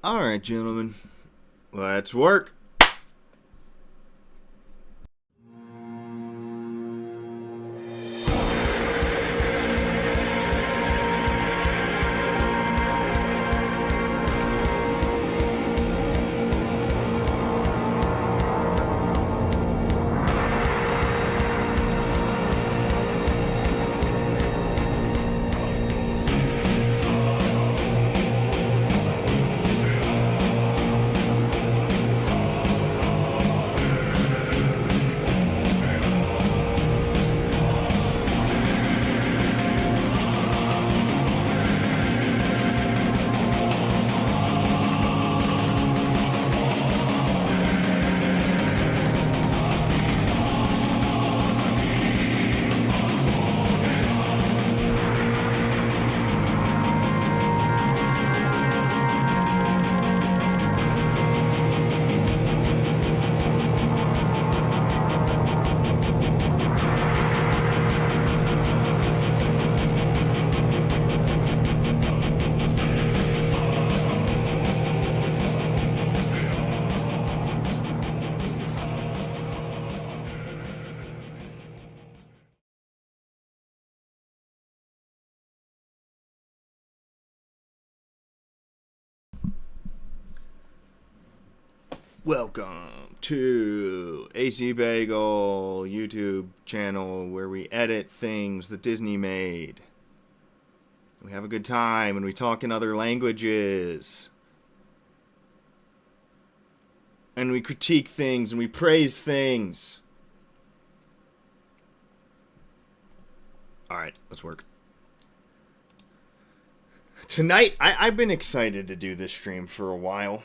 Alright, gentlemen. Let's work. Welcome to AC Bagel YouTube channel where we edit things that Disney made. We have a good time and we talk in other languages. And we critique things and we praise things. Alright, let's work. Tonight, I've been excited to do this stream for a while.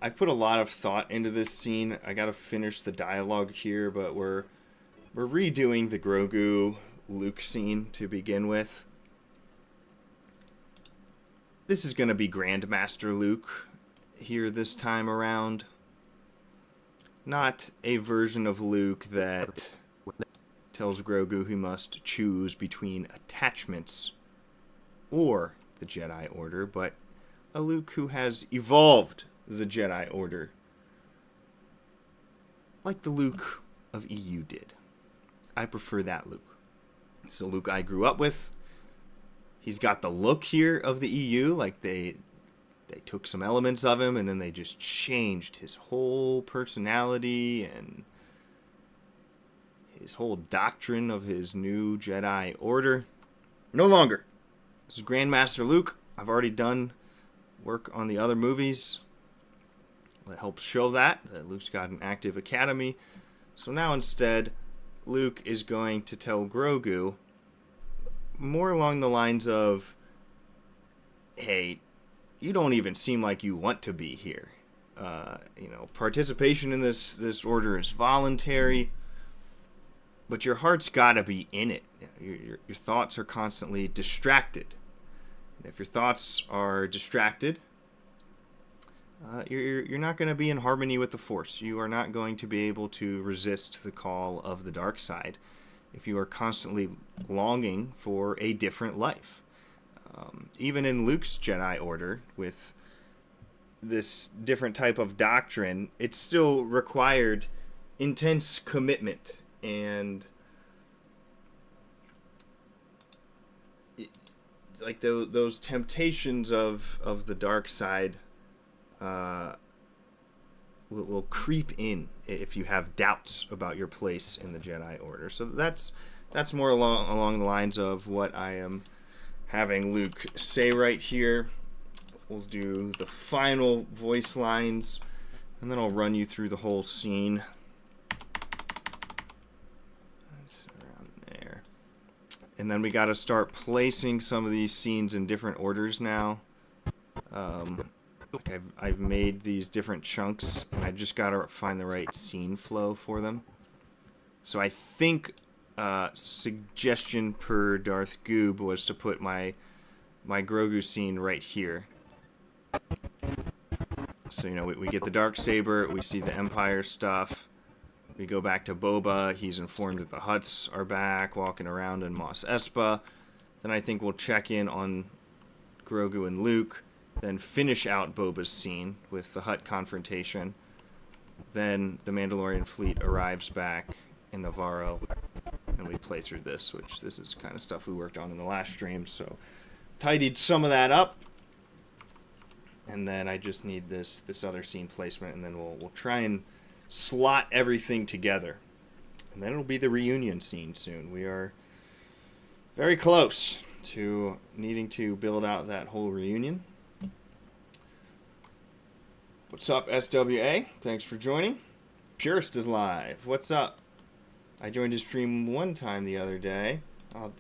I've put a lot of thought into this scene. I gotta finish the dialogue here, but we're redoing the Grogu Luke scene to begin with. This is gonna be Grandmaster Luke here this time around. Not a version of Luke that tells Grogu he must choose between attachments or the Jedi Order, but a Luke who has evolved the Jedi Order, like the Luke of EU did. I prefer that Luke. It's the Luke I grew up with. He's got the look here of the EU, like they took some elements of him and then they just changed his whole personality and his whole doctrine of his new Jedi Order. No longer. This is Grandmaster Luke. I've already done work on the other movies that helps show that Luke's got an active academy. So now instead, Luke is going to tell Grogu more along the lines of, hey, you don't even seem like you want to be here. Participation in this order is voluntary, but your heart's got to be in it. Your thoughts are constantly distracted. And if your thoughts are distracted, you're not going to be in harmony with the Force. You are not going to be able to resist the call of the dark side if you are constantly longing for a different life. Even in Luke's Jedi Order, with this different type of doctrine, it still required intense commitment and like those temptations of the dark side will creep in if you have doubts about your place in the Jedi Order. So that's more along the lines of what I am having Luke say right here. We'll do the final voice lines, and then I'll run you through the whole scene. That's around there. And then we got to start placing some of these scenes in different orders now. I've made these different chunks, and I just got to find the right scene flow for them. So I think suggestion per Darth Goob was to put my Grogu scene right here. So, we get the Darksaber, we see the Empire stuff, we go back to Boba, he's informed that the Hutts are back, walking around in Mos Espa. Then I think we'll check in on Grogu and Luke. then finish out Boba's scene with the Hutt confrontation. Then the Mandalorian fleet arrives back in Navarro, and we play through this, which this is kind of stuff we worked on in the last stream, so tidied some of that up. And then I just need this other scene placement, and then we'll try and slot everything together. And then it'll be the reunion scene soon. We are very close to needing to build out that whole reunion. What's up, SWA? Thanks for joining. Purist is live. What's up? I joined his stream one time the other day.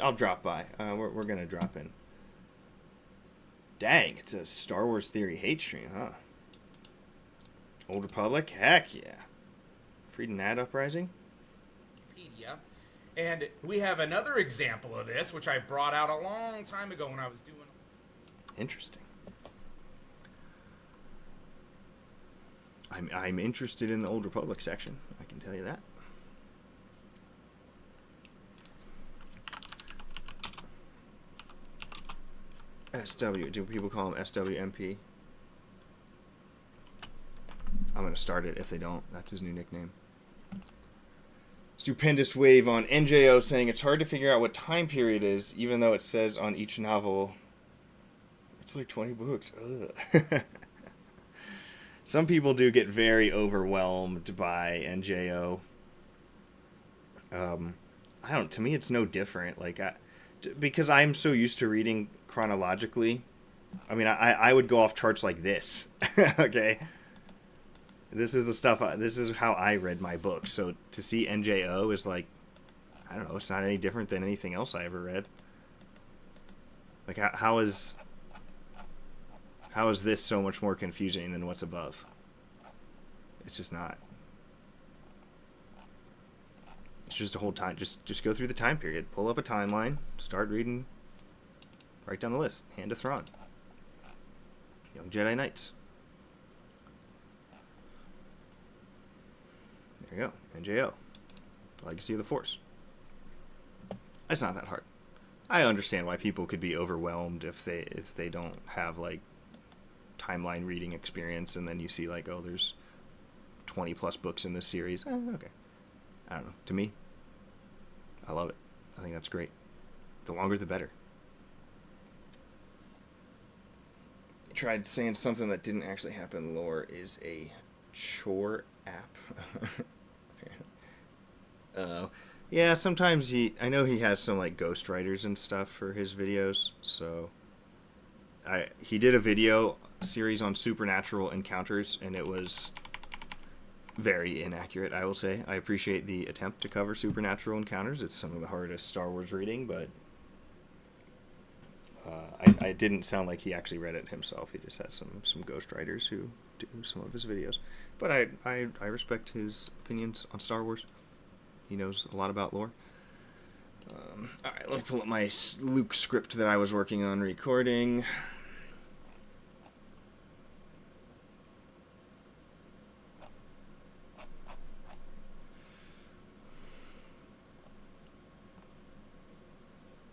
I'll drop by. We're going to drop in. Dang, it's a Star Wars Theory hate stream, huh? Old Republic? Heck yeah. Freedom Ad Uprising? Wikipedia. And we have another example of this, which I brought out a long time ago when I was doing... Interesting. I'm interested in the Old Republic section. I can tell you that. SW. Do people call him SWMP? I'm going to start it if they don't. That's his new nickname. Stupendous Wave on NJO saying it's hard to figure out what time period is, even though it says on each novel it's like 20 books. Ugh. Some people do get very overwhelmed by NJO. To me it's no different. Because I'm so used to reading chronologically. I mean, I would go off charts like this. Okay? This is the stuff, this is how I read my books. So to see NJO is like, I don't know, it's not any different than anything else I ever read. Like, how is this so much more confusing than what's above? It's just not. It's just a whole time. Just go through the time period. Pull up a timeline. Start reading. Right down the list. Hand of Thrawn. Young Jedi Knights. There you go. NJO. Legacy of the Force. It's not that hard. I understand why people could be overwhelmed if they don't have like timeline reading experience, and then you see like, oh, there's 20 plus books in this series. Okay. I don't know. To me, I love it. I think that's great. The longer the better. I tried saying something that didn't actually happen. Lore is a chore app. Yeah, sometimes I know he has some like ghostwriters and stuff for his videos, so he did a video series on supernatural encounters, and it was very inaccurate, I will say. I appreciate the attempt to cover supernatural encounters. It's some of the hardest Star Wars reading, but I didn't sound like he actually read it himself. He just has some ghostwriters who do some of his videos. But I respect his opinions on Star Wars. He knows a lot about lore. Alright, let me pull up my Luke script that I was working on recording.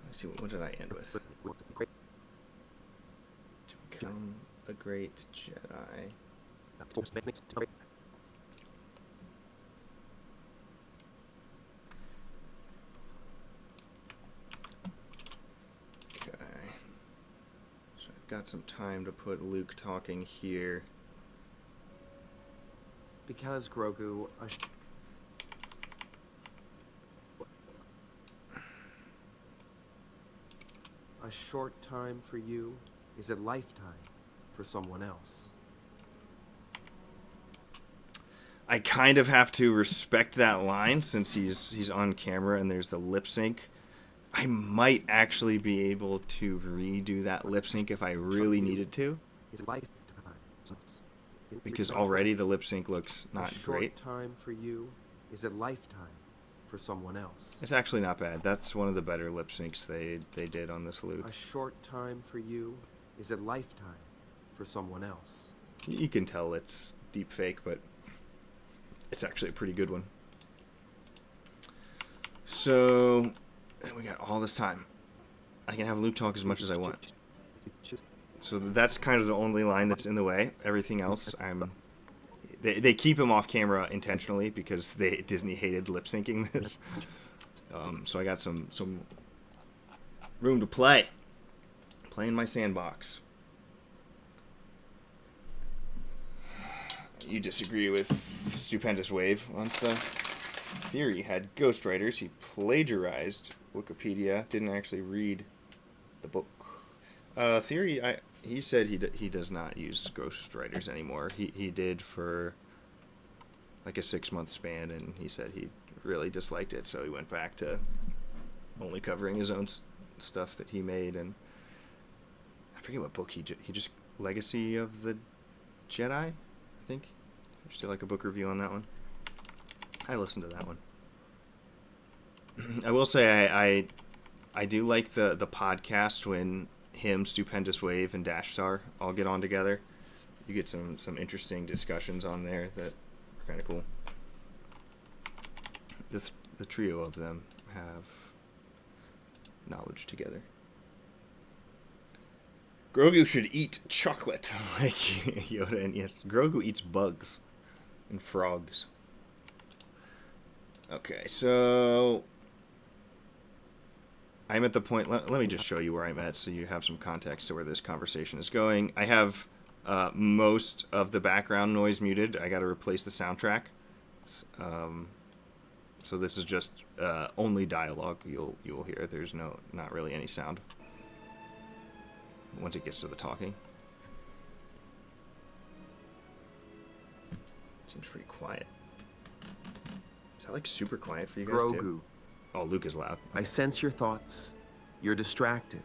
Let's see, what did I end with? To become a great Jedi. Got some time to put Luke talking here. Because Grogu, a short time for you is a lifetime for someone else. I kind of have to respect that line since he's on camera and there's the lip sync. I might actually be able to redo that lip sync if I really needed to. Because already the lip sync looks not great. A short time for you is a lifetime for someone else. It's actually not bad. That's one of the better lip syncs they did on this Luke. A short time for you is a lifetime for someone else. You can tell it's deep fake, but it's actually a pretty good one. So we got all this time. I can have Luke talk as much as I want. So that's kind of the only line that's in the way. Everything else, they keep him off camera intentionally because Disney hated lip syncing this. So I got some room to play in my sandbox. You disagree with Stupendous Wave on stuff? Theory had ghostwriters. He plagiarized Wikipedia. Didn't actually read the book. Theory, he said he does not use ghostwriters anymore. He did for like a 6-month span, and he said he really disliked it, so he went back to only covering his own stuff that he made. And I forget what book he just Legacy of the Jedi, I think. Just did like a book review on that one. I listened to that one. I will say I do like the podcast when him, Stupendous Wave, and Dash Star all get on together. You get some interesting discussions on there that are kind of cool. The trio of them have knowledge together. Grogu should eat chocolate like Yoda, and yes, Grogu eats bugs and frogs. Okay, so I'm at the point, let me just show you where I'm at so you have some context to where this conversation is going. I have most of the background noise muted. I got to replace the soundtrack. So this is just only dialogue you'll hear. There's not really any sound once it gets to the talking. Seems pretty quiet. Is that like super quiet for you guys Grogu. too? Oh, Luke is loud. I sense your thoughts. You're distracted.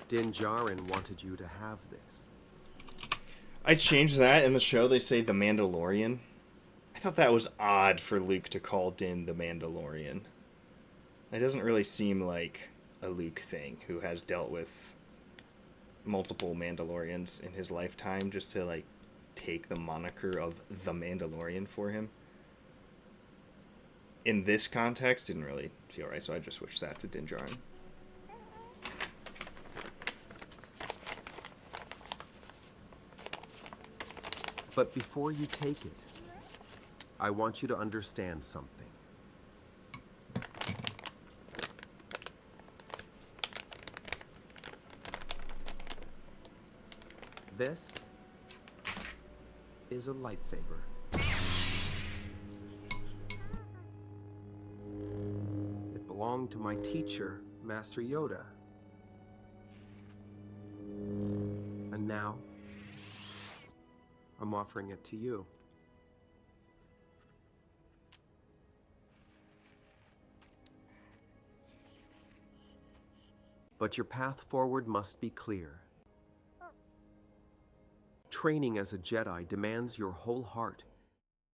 Din Djarin wanted you to have this. I changed that in the show. They say the Mandalorian. I thought that was odd for Luke to call Din the Mandalorian. It doesn't really seem like a Luke thing, who has dealt with multiple Mandalorians in his lifetime, just to like take the moniker of the Mandalorian for him. In this context, didn't really feel right, so I just switched that to Din Djarin. But before you take it, I want you to understand something. This is a lightsaber. It belonged to my teacher, Master Yoda. And now, I'm offering it to you. But your path forward must be clear. Training as a Jedi demands your whole heart.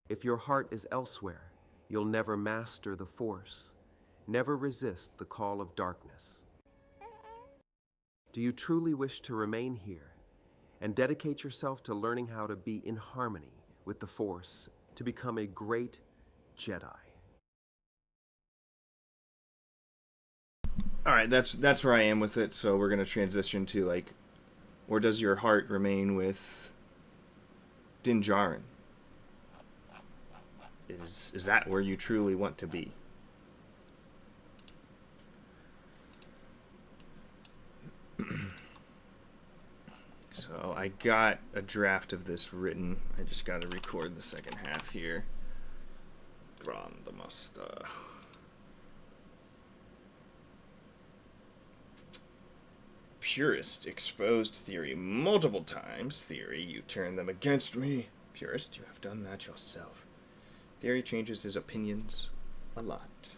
If your heart is elsewhere, you'll never master the Force, never resist the call of darkness. Do you truly wish to remain here and dedicate yourself to learning how to be in harmony with the Force to become a great Jedi? All right, that's where I am with it. So we're gonna transition to like, where does your heart remain with Din Djarin? Is that where you truly want to be? So I got a draft of this written. I just got to record the second half here. GRANDMASTER. Purist exposed Theory multiple times. Theory, you turn them against me. Purist, you have done that yourself. Theory changes his opinions a lot.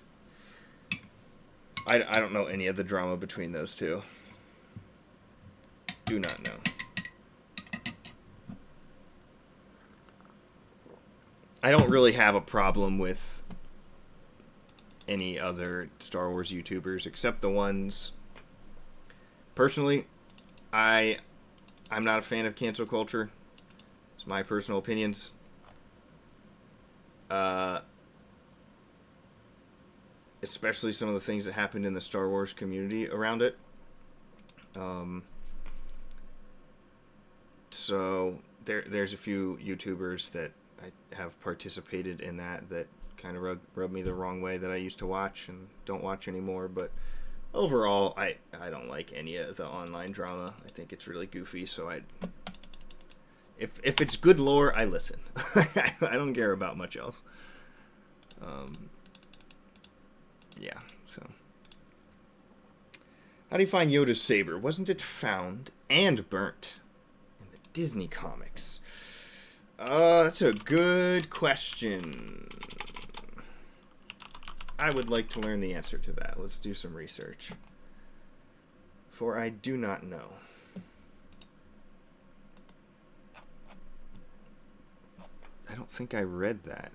I don't know any of the drama between those two. Do not know. I don't really have a problem with any other Star Wars YouTubers except the ones. Personally, I'm not a fan of cancel culture. It's my personal opinions. Especially some of the things that happened in the Star Wars community around it. So there's a few YouTubers that I have participated in that kind of rubbed me the wrong way, that I used to watch and don't watch anymore. But overall, I don't like any of the online drama. I think it's really goofy. So if it's good lore, I listen. I don't care about much else. Yeah, so. How do you find Yoda's saber? Wasn't it found and burnt in the Disney comics? That's a good question. I would like to learn the answer to that. Let's do some research. For I do not know. I don't think I read that.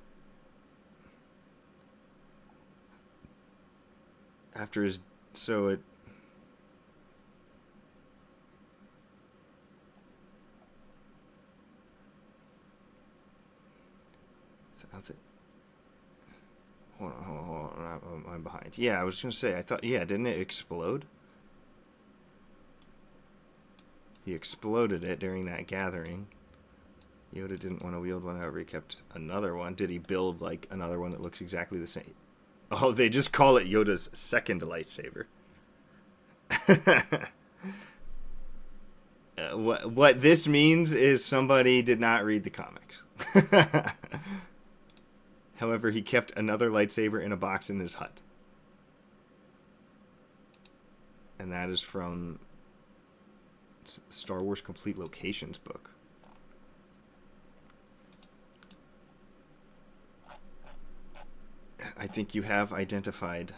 After his... So it... How's it? Hold on. I'm behind. Yeah, I was going to say, I thought... Yeah, didn't it explode? He exploded it during that gathering. Yoda didn't want to wield one, however he kept another one. Did he build, like, another one that looks exactly the same? Oh, they just call it Yoda's second lightsaber. What this means is somebody did not read the comics. However, he kept another lightsaber in a box in his hut. And that is from Star Wars Complete Locations book. I think you have identified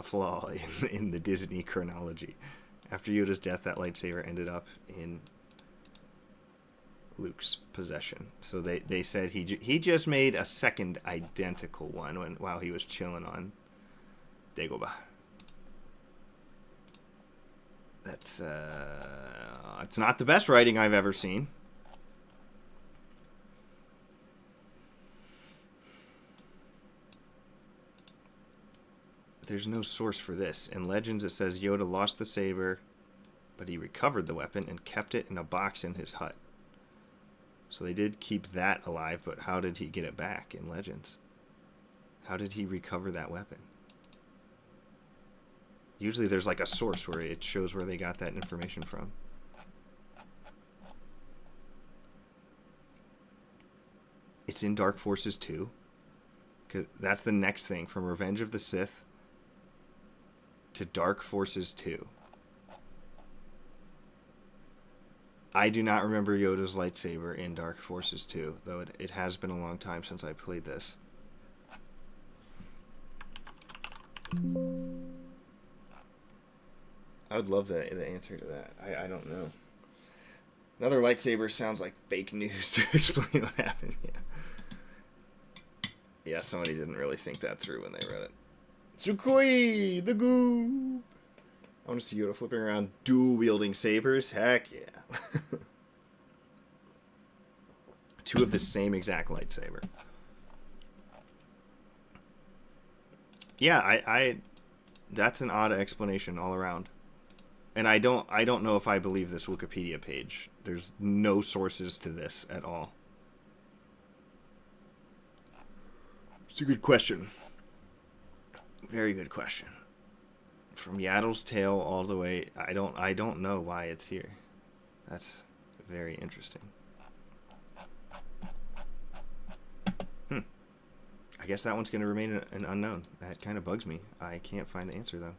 a flaw in the Disney chronology. After Yoda's death, that lightsaber ended up in Luke's possession. So they said he just made a second identical one while he was chilling on Dagobah. That's it's not the best writing I've ever seen. There's no source for this. In Legends, it says Yoda lost the saber, but he recovered the weapon and kept it in a box in his hut. So they did keep that alive, but how did he get it back in Legends? How did he recover that weapon? Usually there's like a source where it shows where they got that information from. It's in Dark Forces 2. 'Cause that's the next thing, from Revenge of the Sith to Dark Forces 2. I do not remember Yoda's lightsaber in Dark Forces 2, though it has been a long time since I played this. I would love the answer to that. I don't know. Another lightsaber sounds like fake news to explain what happened. Yeah, somebody didn't really think that through when they read it. Tsukoi, the goo. I want to see Yoda flipping around dual-wielding sabers. Heck yeah. Two of the same exact lightsaber. Yeah, I that's an odd explanation all around. And I don't know if I believe this Wikipedia page. There's no sources to this at all. It's a good question. Very good question. From Yaddle's Tale all the way, I don't know why it's here. That's very interesting. I guess that one's going to remain an unknown. That kind of bugs me. I can't find the answer though.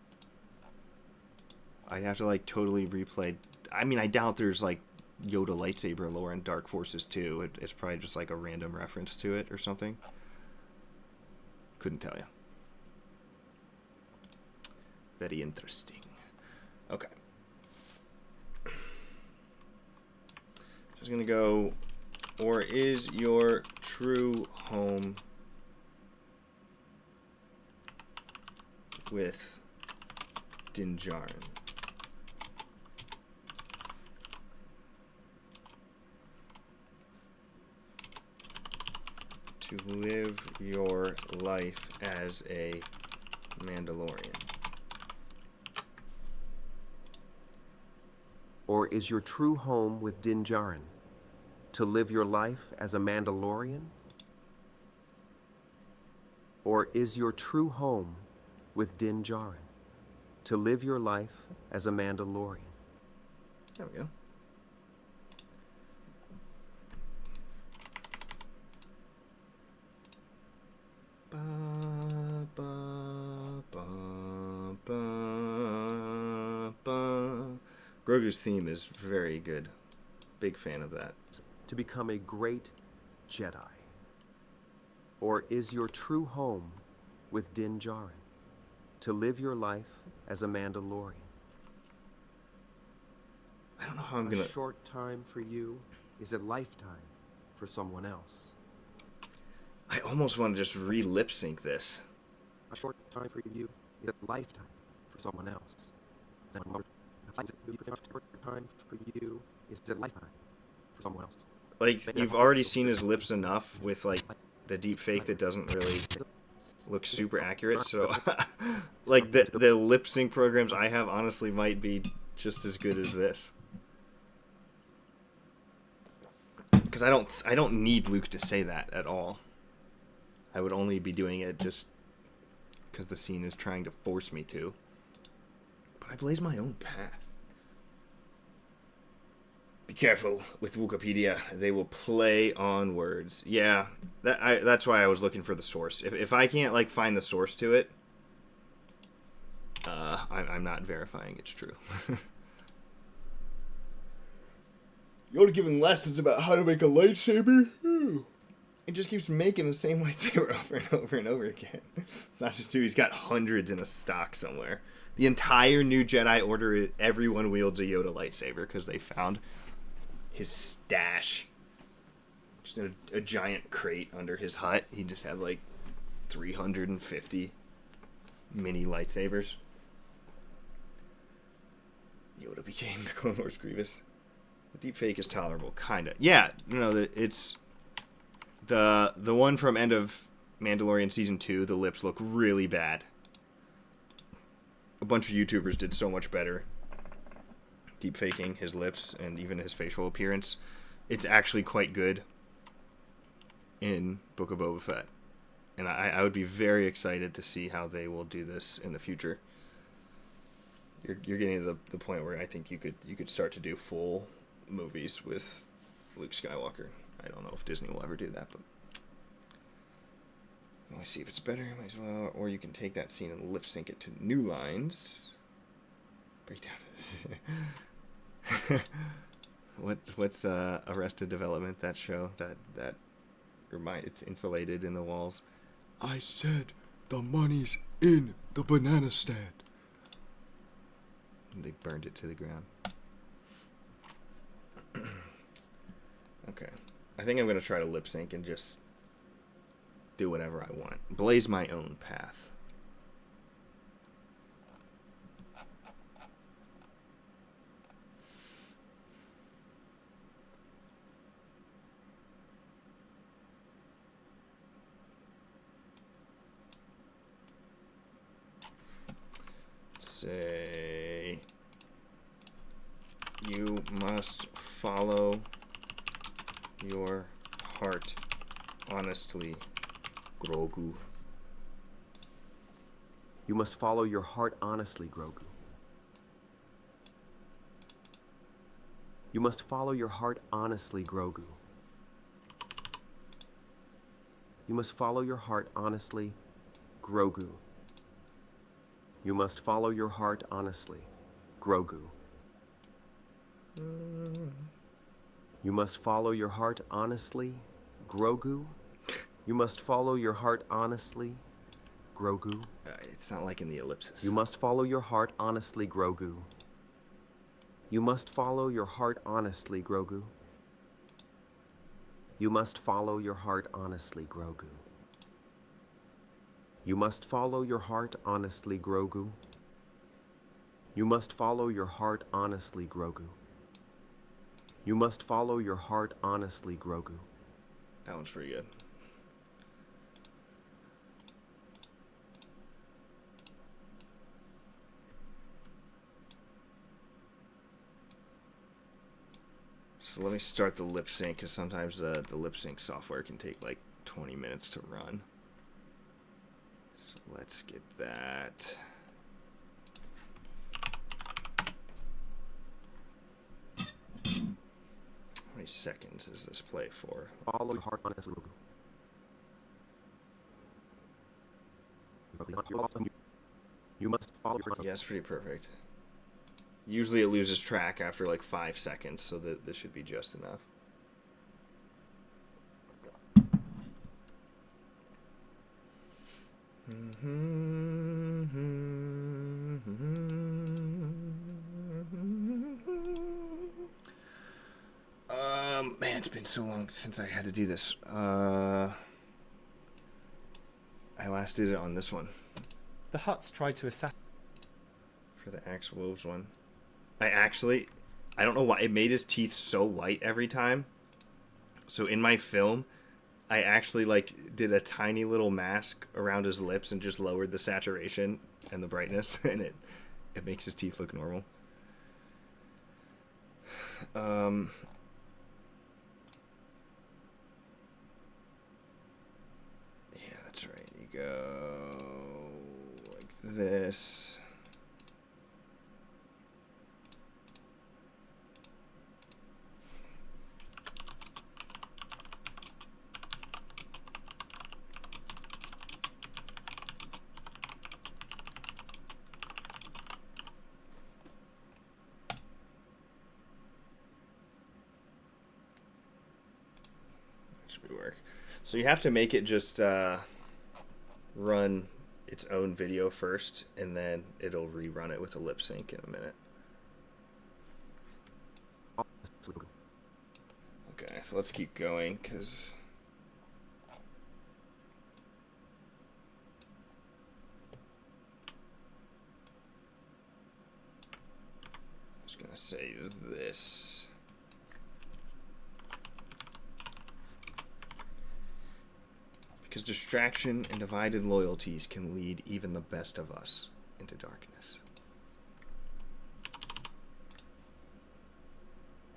I'd have to like totally replay. I mean, I doubt there's like Yoda lightsaber lore in Dark Forces 2. It's probably just like a random reference to it or something. Couldn't tell you. Very interesting. Okay. Just gonna go. Or is your true home with Din Djarin. To live your life as a Mandalorian. Or is your true home with Din Djarin? To live your life as a Mandalorian? Or is your true home with Din Djarin? To live your life as a Mandalorian? There we go. Ba, ba, ba, ba, ba. Grogu's theme is very good. Big fan of that. To become a great Jedi? Or is your true home with Din Djarin? To live your life as a Mandalorian? I don't know how I'm gonna. A short time for you is a lifetime for someone else. I almost want to just re-lip sync this. A short time for you is a lifetime for someone else. A short time for you is a lifetime for someone else. Like, you've already seen his lips enough with, like, the deep fake that doesn't really look super accurate, so, like, the lip sync programs I have honestly might be just as good as this. Because I don't need Luke to say that at all. I would only be doing it just because the scene is trying to force me to. But I blaze my own path. Be careful with Wikipedia. They will play on words. Yeah, that's why I was looking for the source. If I can't, like, find the source to it, I'm not verifying it's true. Yoda giving lessons about how to make a lightsaber? It just keeps making the same lightsaber over and over and over again. It's not just two, he's got hundreds in a stock somewhere. The entire new Jedi Order, everyone wields a Yoda lightsaber because they found his stash. Just a giant crate under his hut. He just had like 350 mini lightsabers. Yoda became the Clone Wars Grievous. The deepfake is tolerable, kinda. Yeah, it's the one from end of Mandalorian Season 2, the lips look really bad. A bunch of YouTubers did so much better deepfaking his lips and even his facial appearance. It's actually quite good in Book of Boba Fett. And I would be very excited to see how they will do this in the future. You're getting to the point where I think you could start to do full movies with Luke Skywalker. I don't know if Disney will ever do that, but let me see if it's better. Might as well, or you can take that scene and lip sync it to new lines. Break down. What's Arrested Development? That show that it's insulated in the walls. I said the money's in the banana stand. And they burned it to the ground. Okay. I think I'm going to try to lip sync and just do whatever I want. Blaze my own path. Say, you must follow your heart honestly, Grogu. You must follow your heart honestly, Grogu. You must follow your heart honestly, Grogu. You must follow your heart honestly, Grogu. You must follow your heart honestly, Grogu. You must follow your heart honestly, Grogu. You must follow your heart honestly, Grogu. It's not like in the ellipsis. You must follow your heart honestly, Grogu. You must follow your heart honestly, Grogu. You must follow your heart honestly, Grogu. You must follow your heart honestly, Grogu. You must follow your heart honestly, Grogu. You must follow your heart honestly, Grogu. That one's pretty good. So let me start the lip sync, because sometimes the lip sync software can take like 20 minutes to run. So let's get that. How many seconds does this play for? Follow your heart honestly, Grogu. You must follow your heart. Yeah, it's pretty perfect. Usually it loses track after like 5 seconds, so that this should be just enough. Man, it's been so long since I had to do this. I last did it on this one. The Hutts tried to assassinate. For the Axe Wolves one. I don't know why, it made his teeth so white every time. So in my film, I actually like did a tiny little mask around his lips and just lowered the saturation and the brightness, and it makes his teeth look normal. Yeah, that's right. You go like this. Work. So you have to make it just run its own video first, and then it'll rerun it with a lip sync in a minute. Okay, so let's keep going, because I was gonna say this. Because distraction and divided loyalties can lead even the best of us into darkness.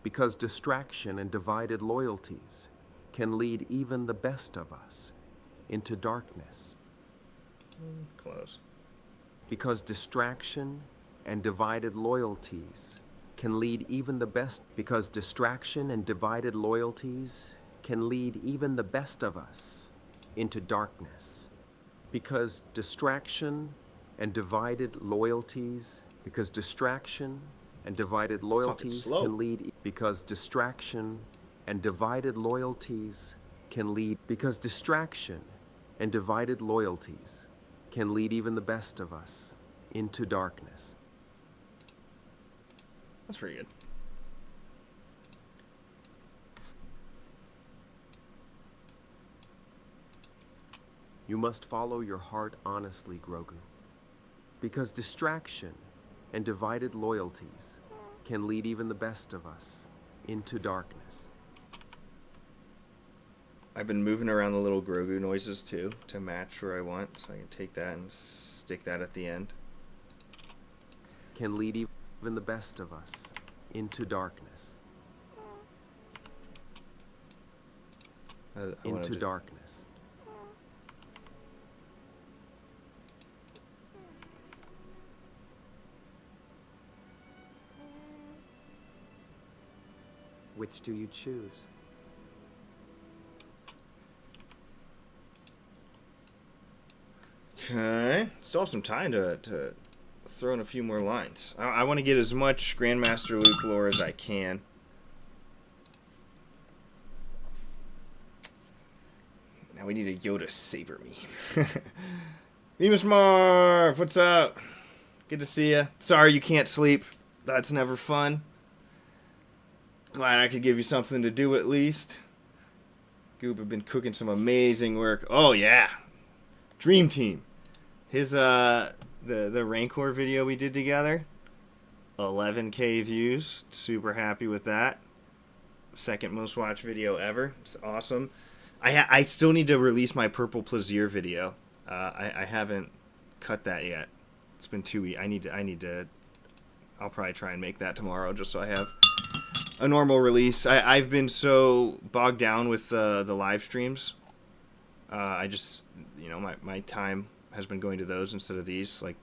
Because distraction and divided loyalties can lead even the best of us into darkness. Close. Because distraction and divided loyalties can lead even the best. Because distraction and divided loyalties can lead even the best of us into darkness. Because distraction and divided loyalties, because distraction and divided loyalties can lead, because distraction and divided loyalties can lead, because distraction and divided loyalties can lead even the best of us into darkness. That's pretty good. You must follow your heart honestly, Grogu. Because distraction and divided loyalties can lead even the best of us into darkness. I've been moving around the little Grogu noises too to match where I want, so I can take that and stick that at the end. Can lead even the best of us into darkness. Into darkness. Which do you choose? Okay. Still have some time to throw in a few more lines. I want to get as much Grandmaster Luke lore as I can. Now we need a Yoda saber meme. Bemis Marv, what's up? Good to see you. Sorry you can't sleep. That's never fun. Glad I could give you something to do at least. Goop have been cooking some amazing work. Oh yeah. Dream Team. His the Rancor video we did together, 11K views. Super happy with that. Second most watched video ever. It's awesome. I still need to release my Purple Plaisir video. I haven't cut that yet. It's been 2 weeks. I need to. I'll probably try and make that tomorrow, just so I have a normal release. I've been so bogged down with the live streams. I just, my time has been going to those instead of these. Like,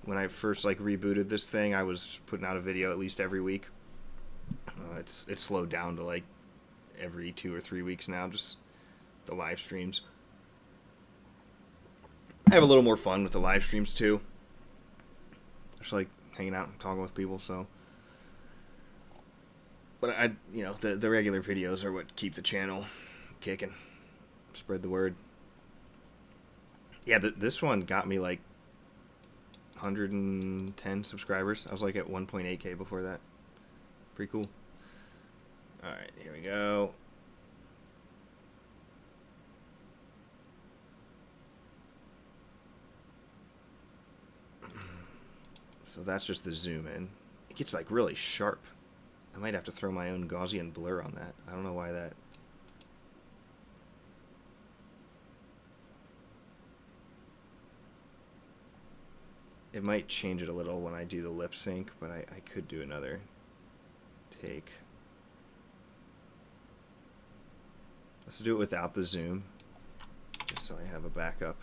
when I first rebooted this thing, I was putting out a video at least every week. It's slowed down to like every 2 or 3 weeks now, just the live streams. I have a little more fun with the live streams too. Just like hanging out and talking with people, so. But the regular videos are what keep the channel kicking. Spread the word. Yeah, this one got me like 110 subscribers. I was like at 1.8K before that. Pretty cool. Alright, here we go. So that's just the zoom in. It gets like really sharp. I might have to throw my own Gaussian blur on that. I don't know why that. It might change it a little when I do the lip sync, but I could do another take. Let's do it without the zoom, just so I have a backup.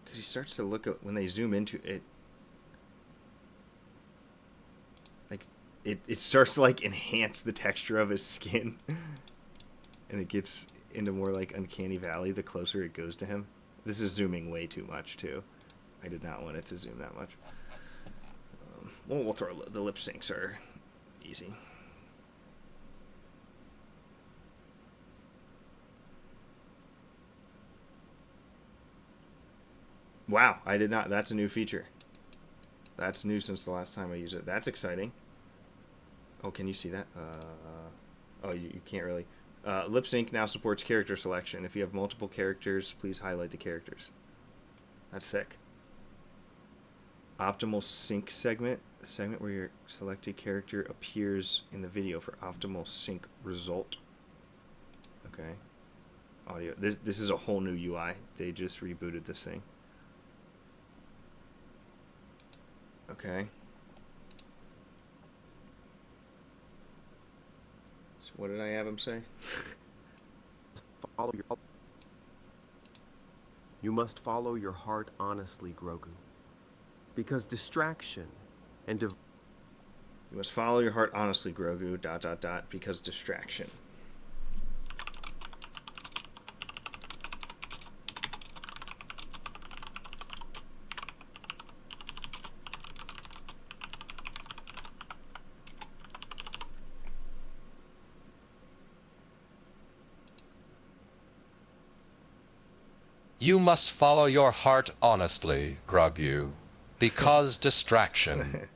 Because he starts to look, when they zoom into it, like, it starts to like enhance the texture of his skin. And it gets into more like uncanny valley the closer it goes to him. This is zooming way too much too. I did not want it to zoom that much. We'll throw the lip syncs are easy. Wow, I did not. That's a new feature. That's new since the last time I used it. That's exciting. Oh, can you see that? Oh, you can't really. Lip sync now supports character selection. If you have multiple characters, please highlight the characters. That's sick. Optimal sync segment. The segment where your selected character appears in the video for optimal sync result. Okay. Audio. This is a whole new UI. They just rebooted this thing. Okay. So what did I have him say? You must follow your heart honestly, Grogu. Because distraction and You must follow your heart honestly, Grogu, ... because distraction. You must follow your heart honestly, Grogu, because distraction.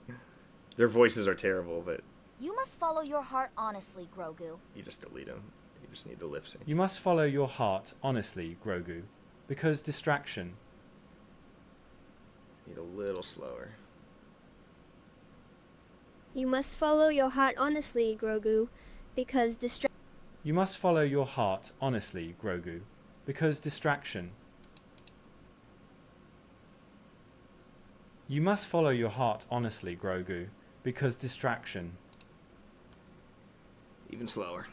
Their voices are terrible, but You must follow your heart honestly, Grogu. you just delete them. You just need the lip sync. You must follow your heart honestly, Grogu, because distraction. Need a little slower. You must follow your heart honestly, Grogu, because You must follow your heart honestly, Grogu, because distraction. You must follow your heart honestly, Grogu, because distraction. Even slower.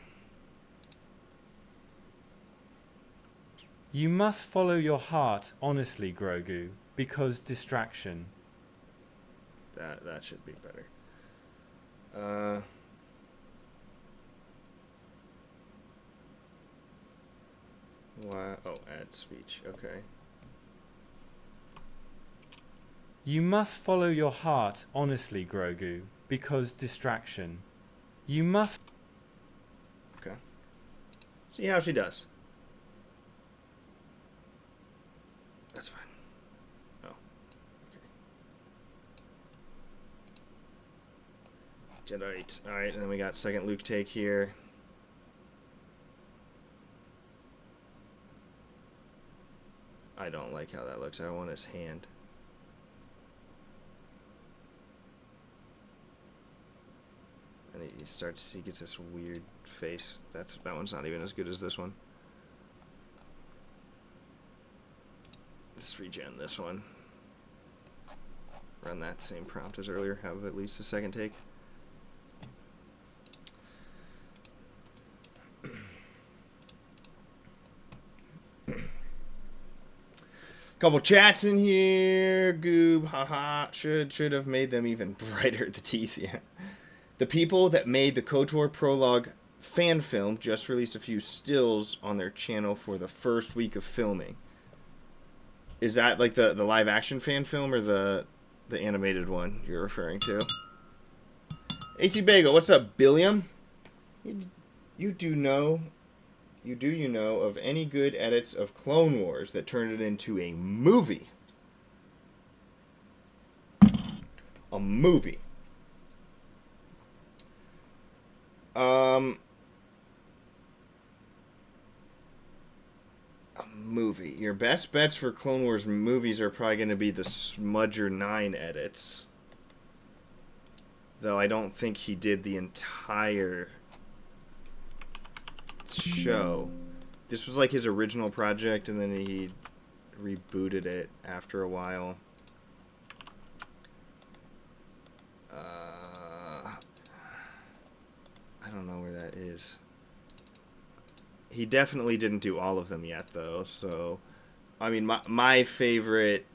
You must follow your heart honestly, Grogu, because distraction. That should be better. Why? Oh, add speech. Okay. You must follow your heart honestly, Grogu, because distraction. You must. Okay. See how she does. That's fine. Oh. Okay. Jedi. Alright, and then we got second Luke take here. I don't like how that looks. I don't want his hand. And he gets this weird face. That one's not even as good as this one. Let's regen this one. Run that same prompt as earlier. Have at least a second take. Couple chats in here. Goob, haha. Should have made them even brighter. The teeth, yeah. The people that made the KOTOR prologue fan film just released a few stills on their channel for the first week of filming. Is that like the live action fan film or the animated one you're referring to? AC Bagel, what's up, Billiam? You do know of any good edits of Clone Wars that turned it into a movie? A movie. A movie. Your best bets for Clone Wars movies are probably going to be the Smudger 9 edits. Though I don't think he did the entire show. This was like his original project, and then he rebooted it after a while. I don't know where that is. He definitely didn't do all of them yet, though. So, I mean, my favorite.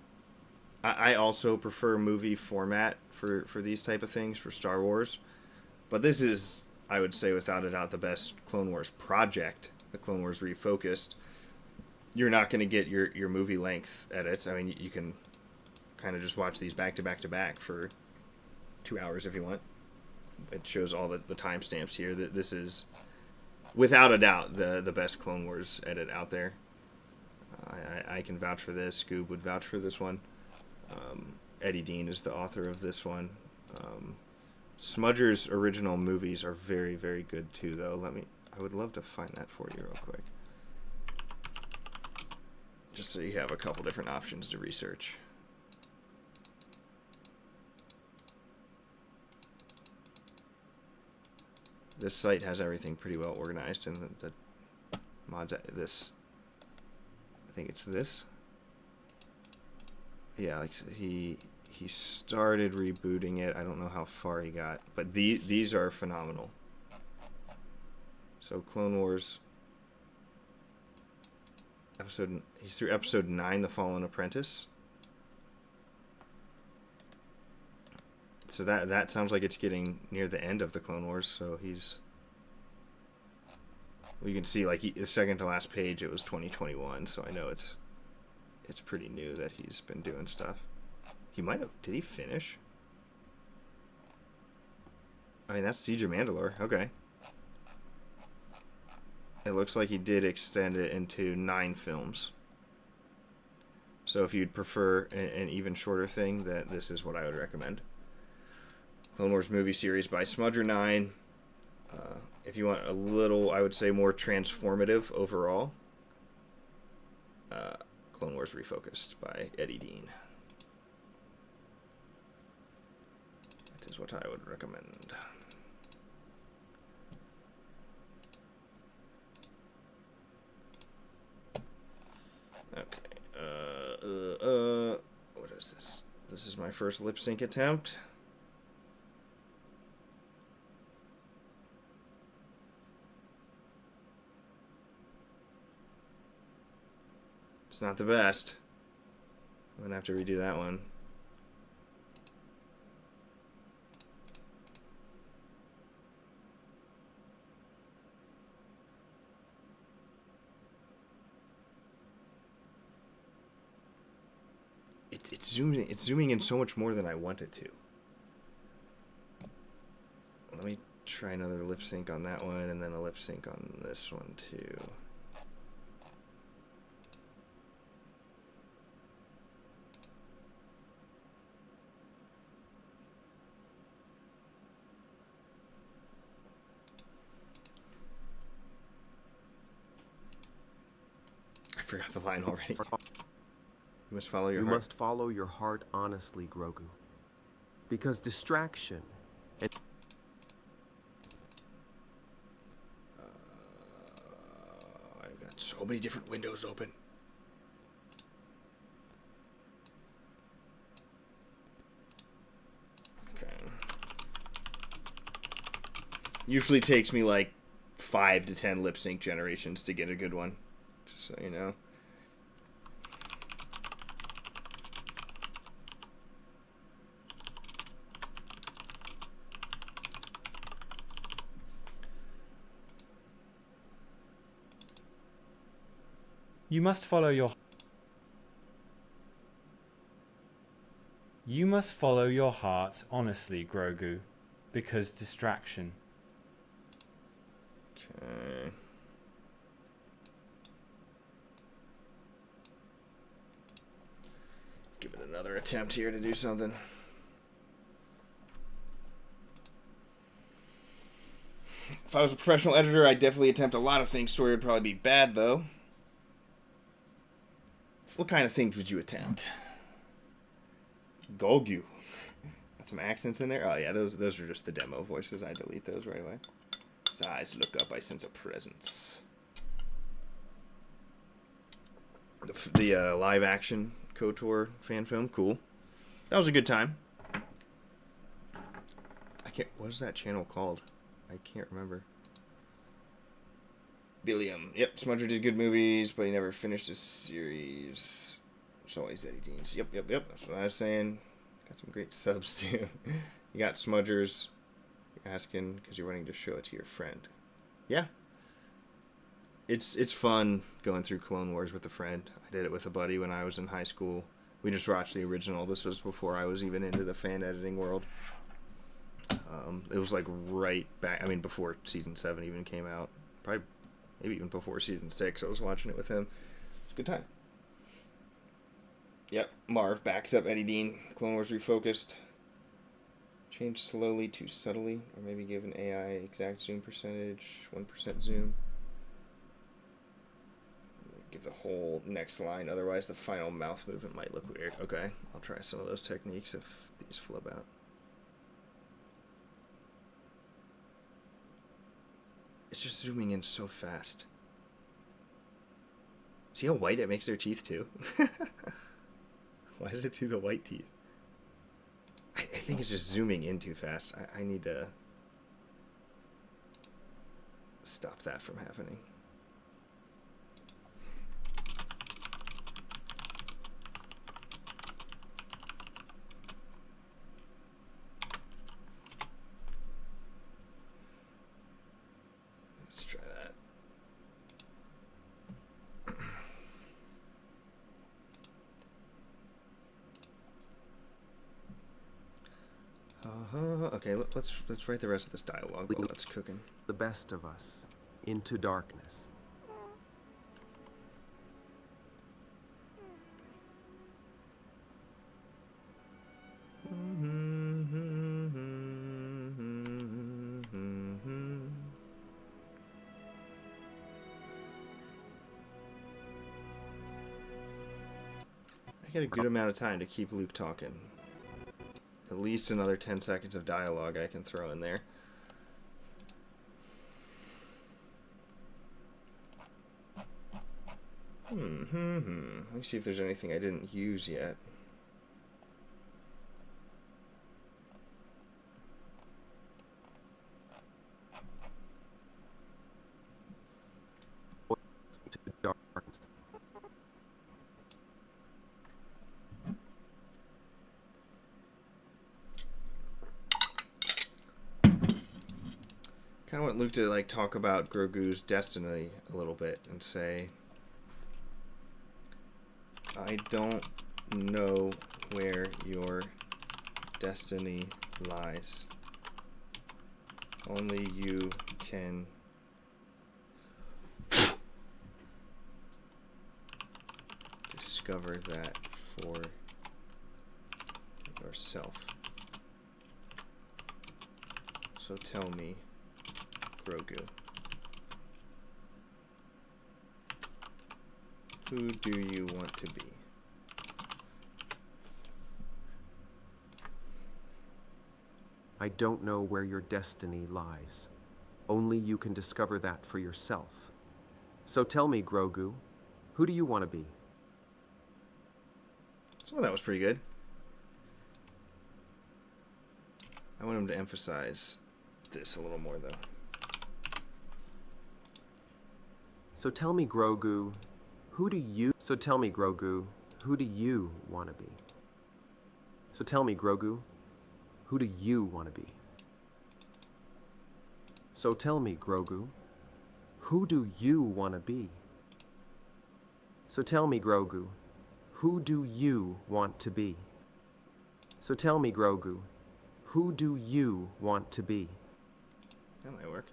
I also prefer movie format for these type of things for Star Wars, but this is, I would say, without a doubt, the best Clone Wars project. The Clone Wars Refocused. You're not going to get your movie length edits. I mean, you can kind of just watch these back to back to back for 2 hours if you want. It shows all the timestamps here. That this is, without a doubt, the best Clone Wars edit out there. I can vouch for this. Scoob would vouch for this one. Eddie Dean is the author of this one. Smudger's original movies are very, very good too, though. I would love to find that for you real quick. Just so you have a couple different options to research. This site has everything pretty well organized, and the mods, this, I think it's this. Yeah, like he started rebooting it. I don't know how far he got, but these are phenomenal. So Clone Wars he's through episode 9, The Fallen Apprentice. So that sounds like it's getting near the end of the Clone Wars. So well, you can see like the second to last page, it was 2021. So I know it's pretty new that he's been doing stuff. He might have. Did he finish? I mean, that's Siege of Mandalore. Okay. It looks like he did extend it into 9 films. So if you'd prefer an even shorter thing, this is what I would recommend. Clone Wars movie series by Smudger 9. If you want a little, I would say, more transformative overall, Clone Wars Refocused by Eddie Dean. That is what I would recommend. Okay. What is this? This is my first lip sync attempt. It's not the best. I'm gonna have to redo that one. It's zooming in so much more than I want it to. Let me try another lip sync on that one, and then a lip sync on this one too. I forgot the line already. You must follow your You heart. must follow your heart honestly, Grogu. Because distraction and I've got so many different windows open. Okay. Usually takes me like 5 to 10 lip sync generations to get a good one. Just so you know. You must follow your heart honestly, Grogu, because distraction. Okay. Give it another attempt here to do something. If I was a professional editor, I'd definitely attempt a lot of things. Story would probably be bad, though. What kind of things would you attempt? Grogu. Got some accents in there? Oh, yeah, those are just the demo voices. I delete those right away. His eyes look up. I sense a presence. The live-action KOTOR fan film, cool. That was a good time. I can't... What is that channel called? I can't remember. Billiam. Yep, Smudger did good movies, but he never finished a series. It's always Eddie Dean's. Yep. That's what I was saying. Got some great subs, too. You got Smudgers. You're asking because you're wanting to show it to your friend. Yeah. It's fun going through Clone Wars with a friend. I did it with a buddy when I was in high school. We just watched the original. This was before I was even into the fan editing world. It was like right back, before season 7 even came out. Probably, maybe even before season 6. I was watching it with him. It's a good time. Yep, Marv backs up Eddie Dean. Clone Wars refocused. Change slowly to subtly, or maybe give an AI exact zoom percentage, 1% zoom. Give the whole next line, otherwise the final mouth movement might look weird. Okay, I'll try some of those techniques if these flub out. It's just zooming in so fast. See how white it makes their teeth too? Why does it do the white teeth? I think it's just zooming in too fast. I need to stop that from happening. Let's try that. Okay, let's write the rest of this dialogue while that's cooking. the best of us into darkness. I get a good amount of time to keep Luke talking. At least another 10 seconds of dialogue I can throw in there. Let me see if there's anything I didn't use yet. Into darkness. Kind of want Luke to like talk about Grogu's destiny a little bit and say, I don't know where your destiny lies. Only you can discover that for yourself. So tell me, Grogu, who do you want to be? I don't know where your destiny lies. Only you can discover that for yourself. So tell me, Grogu, who do you want to be? Some of that was pretty good. I want him to emphasize this a little more, though. So tell me, Grogu, who do you want to be? So tell me, Grogu, who do you want to be? So tell me, Grogu, who do you want to be? So tell me, Grogu, who do you want to be? So tell me, Grogu, who do you want to be? That might work.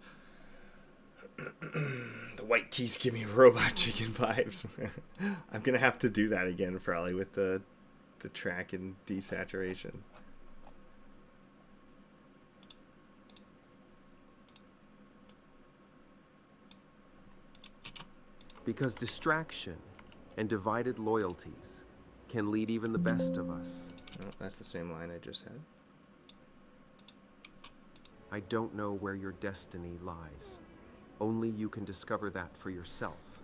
The white teeth give me robot chicken vibes. I'm gonna have to do that again probably with the track and desaturation. Because distraction and divided loyalties can lead even the best of us. Oh, that's the same line I just had. I don't know where your destiny lies. Only you can discover that for yourself.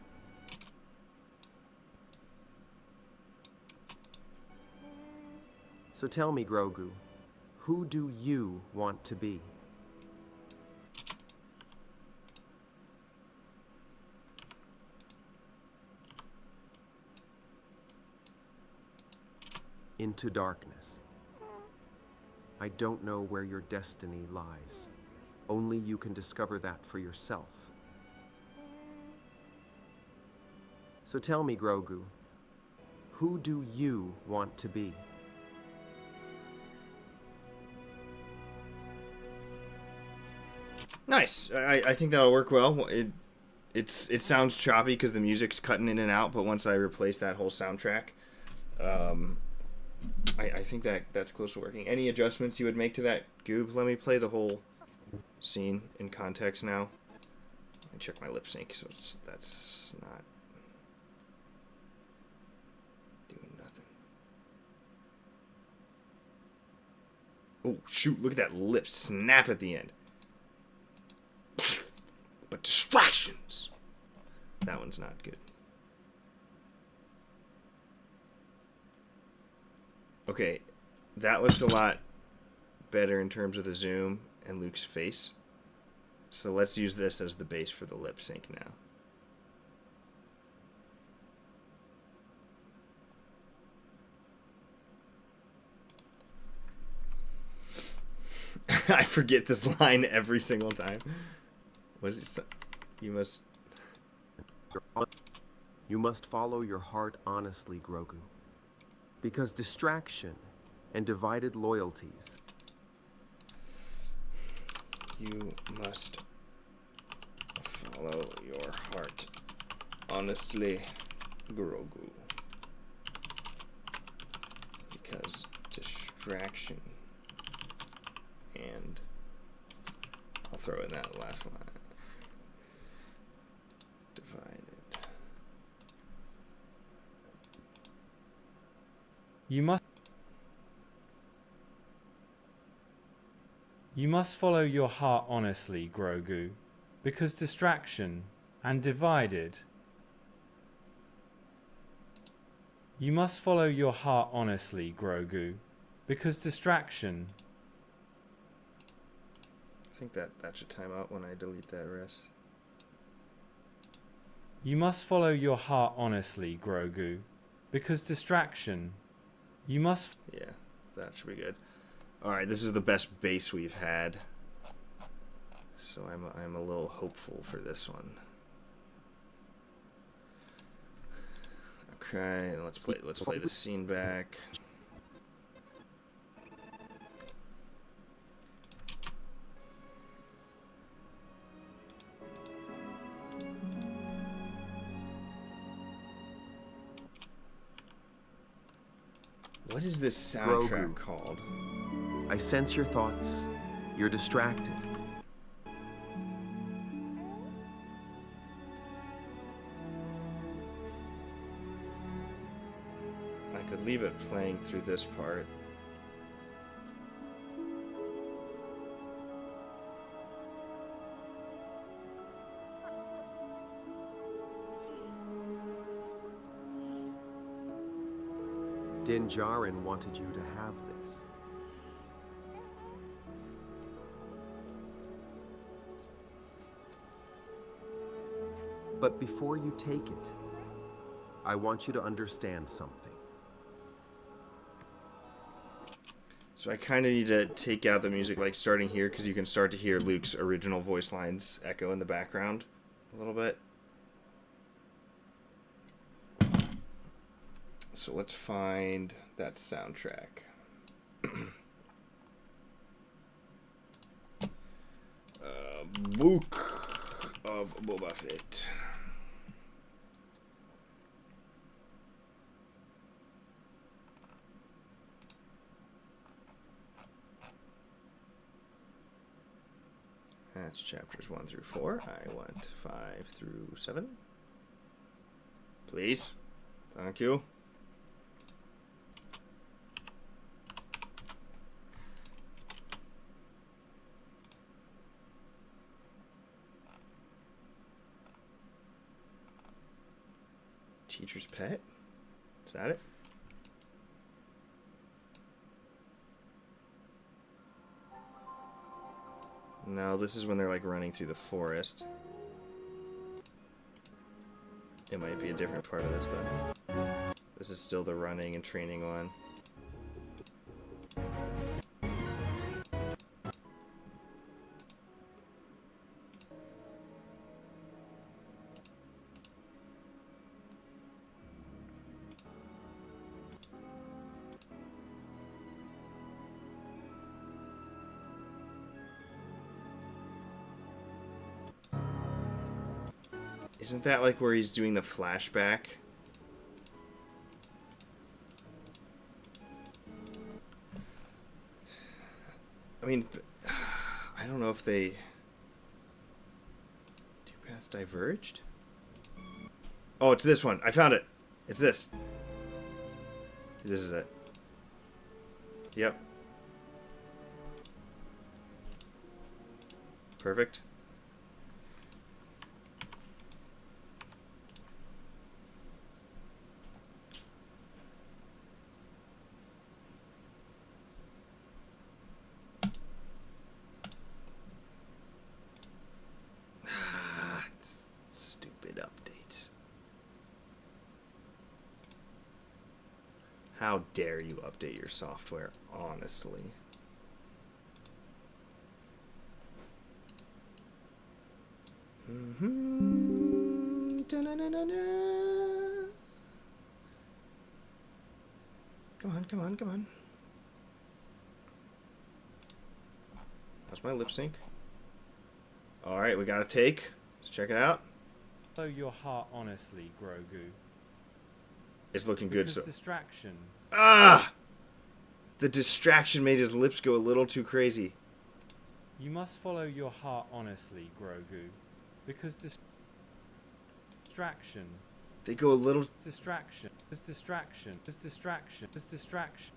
So tell me, Grogu, who do you want to be? Into darkness. I don't know where your destiny lies. Only you can discover that for yourself. So tell me, Grogu, who do you want to be? Nice. I think that'll work well. It sounds choppy because the music's cutting in and out, but once I replace that whole soundtrack, I think that's close to working. Any adjustments you would make to that, Goob? Let me play the whole scene in context now. Let me check my lip sync, so that's not doing nothing. Oh, shoot, look at that lip snap at the end. But distractions. That one's not good. Okay, that looks a lot better in terms of the zoom and Luke's face. So let's use this as the base for the lip sync now. I forget this line every single time. What is it? You must follow your heart honestly, Grogu. Because distraction and divided loyalties. You must follow your heart honestly, Grogu. Because distraction and I'll throw in that last line. Divided. You must follow your heart honestly, Grogu, because distraction and divided. You must follow your heart honestly, Grogu, because distraction. I think that should time out when I delete that rest. You must follow your heart honestly, Grogu, because distraction. You must. Yeah, that should be good. Alright, this is the best bass we've had. So I'm a little hopeful for this one. Okay, let's play the scene back. What is this soundtrack Grogu. called? I sense your thoughts. You're distracted. I could leave it playing through this part. Din Djarin wanted you to have this. But before you take it, I want you to understand something. So I kind of need to take out the music, like starting here, because you can start to hear Luke's original voice lines echo in the background a little bit. So let's find that soundtrack. Book of Boba Fett. That's chapters 1 through 4. I want 5 through 7. Please. Thank you. Teacher's pet? Is that it? No, this is when they're like running through the forest. It might be a different part of this though. This is still the running and training one. Isn't that like where he's doing the flashback? I mean, I don't know if they... Two paths diverged? Oh, it's this one. I found it. It's this. This is it. Yep. Perfect. How dare you update your software, honestly. Da-na-na-na-na. Come on, come on, come on. How's my lip sync? Alright, we got a take. Let's check it out. Follow your heart honestly, Grogu. It's looking good, so... distraction. Ah! The distraction made his lips go a little too crazy. You must follow your heart honestly, Grogu. Because distraction. They go a little... Distraction. There's distraction. There's distraction. There's distraction.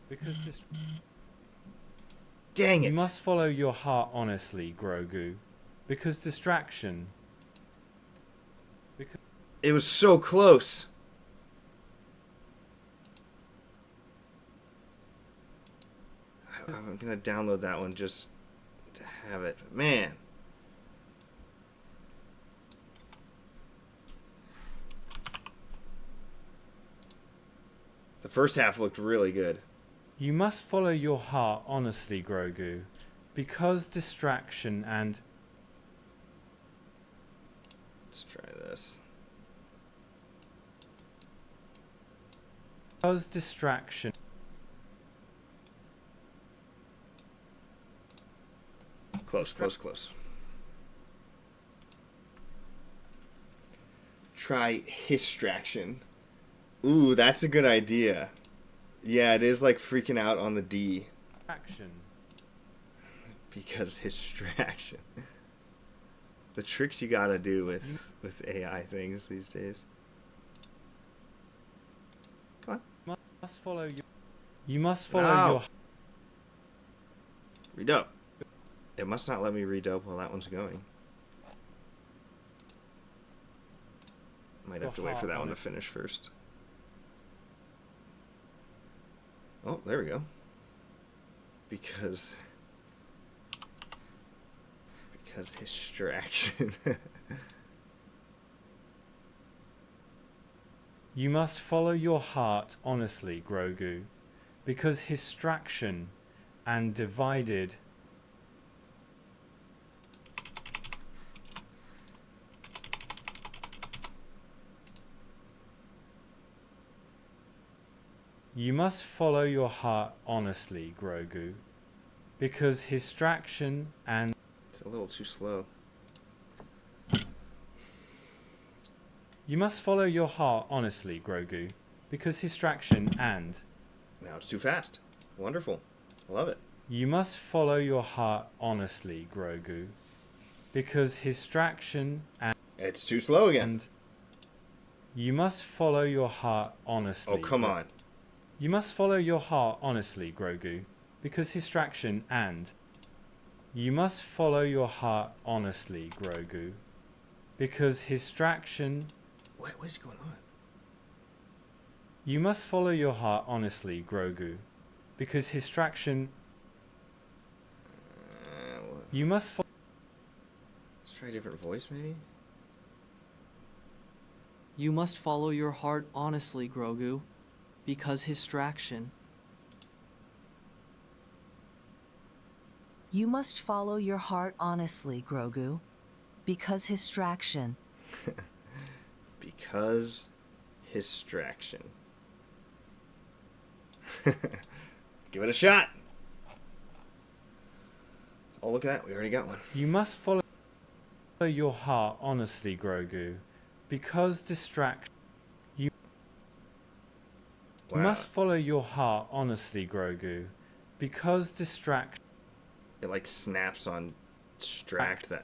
Because Dang it! You must follow your heart honestly, Grogu. Because distraction. Because... It was so close. I'm gonna download that one just to have it. Man. The first half looked really good. You must follow your heart honestly, Grogu. Because distraction and... Let's try this. Because distraction... Close, close, close. Try distraction. Ooh, that's a good idea. Yeah, it is like freaking out on the D. Action. Because distraction. The tricks you gotta do with AI things these days. Come on. Must follow your... You must follow your... Redub. It must not let me redub while that one's going. Might have to wait for that one to finish first. Oh, there we go. Because distraction. You must follow your heart honestly, Grogu, because distraction and divided. You must follow your heart honestly, Grogu, because distraction and... It's a little too slow. You must follow your heart honestly, Grogu, because distraction and... Now it's too fast. Wonderful. I love it. You must follow your heart honestly, Grogu, because distraction and... It's too slow again. And you must follow your heart honestly. Oh, come on. You must follow your heart honestly, Grogu, because distraction and... You must follow your heart honestly, Grogu, because distraction... What is going on? You must follow your heart honestly, Grogu, because distraction... You must follow... Let's try a different voice, maybe? You must follow your heart honestly, Grogu, because distraction. You must follow your heart honestly, Grogu, because distraction. Because distraction. Give it a shot. Oh, look at that. We already got one. You must follow your heart honestly, Grogu, because distraction... You must follow your heart honestly, Grogu, because distraction... It like snaps on Stract that.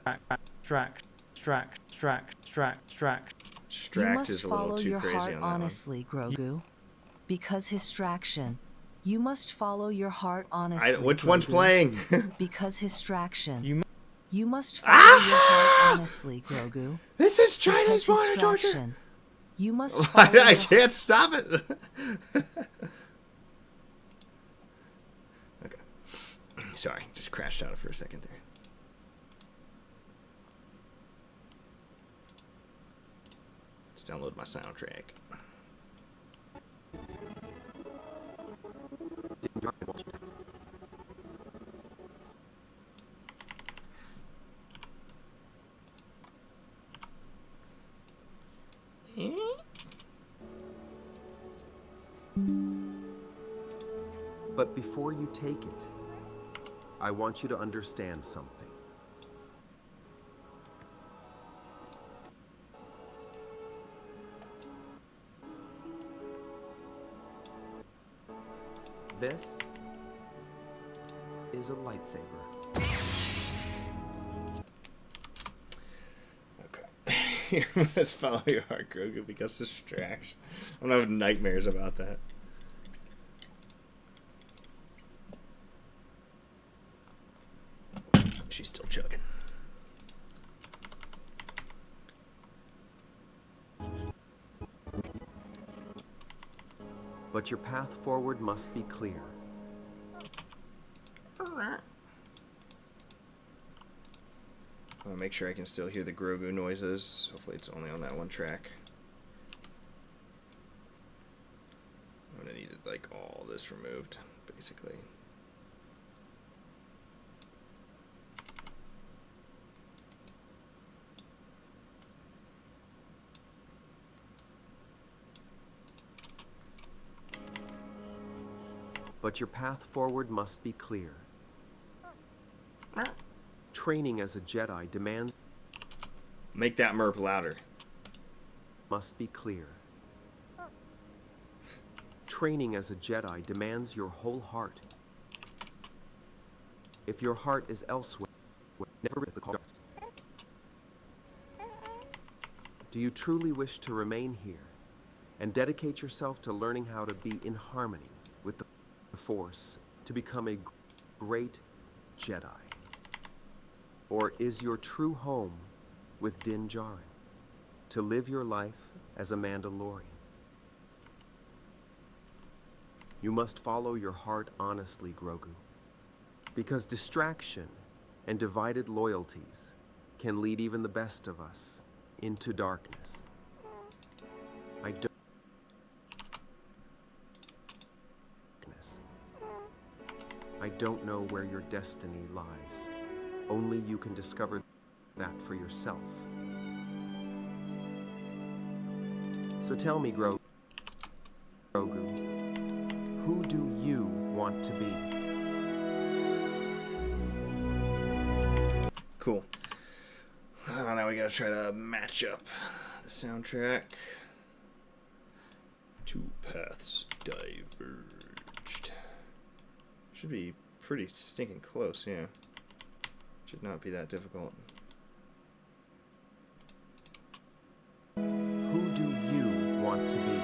You must Is a follow little too your crazy heart on that honestly, Grogu, because distraction. You must follow your heart honestly. Which one's Grogu, playing? because distraction. You You must follow your heart honestly, Grogu. This is Chinese because water torture. distraction. You must follow I your can't stop it. Okay. Sorry, just crashed out for a second there. Let's download my soundtrack. But before you take it, I want you to understand something. This is a lightsaber. Okay. You must follow your heart, Grogu, because distraction. I'm gonna have nightmares about that. She's still chugging. But your path forward must be clear. I want to make sure I can still hear the Grogu noises. Hopefully it's only on that one track. I'm gonna need like all this removed, basically. But your path forward must be clear. Training as a Jedi demands... Make that merp louder. Must be clear. Training as a Jedi demands your whole heart. If your heart is elsewhere, never the call. Do you truly wish to remain here and dedicate yourself to learning how to be in harmony with the Force to become a great Jedi? Or is your true home with Din Djarin to live your life as a Mandalorian? You must follow your heart honestly, Grogu. Because distraction and divided loyalties can lead even the best of us into darkness. I don't know where your destiny lies. Only you can discover that for yourself. So tell me, Grogu, who do you want to be? Cool. Now we gotta try to match up the soundtrack. Two paths diverged. Should be pretty stinking close, yeah. Should not be that difficult. Who do you want to be?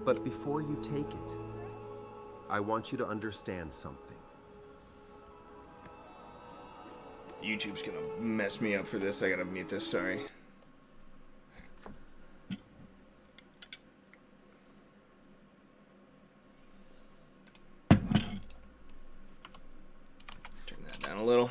But before you take it, I want you to understand something. YouTube's gonna mess me up for this. I gotta mute this, sorry. Turn that down a little.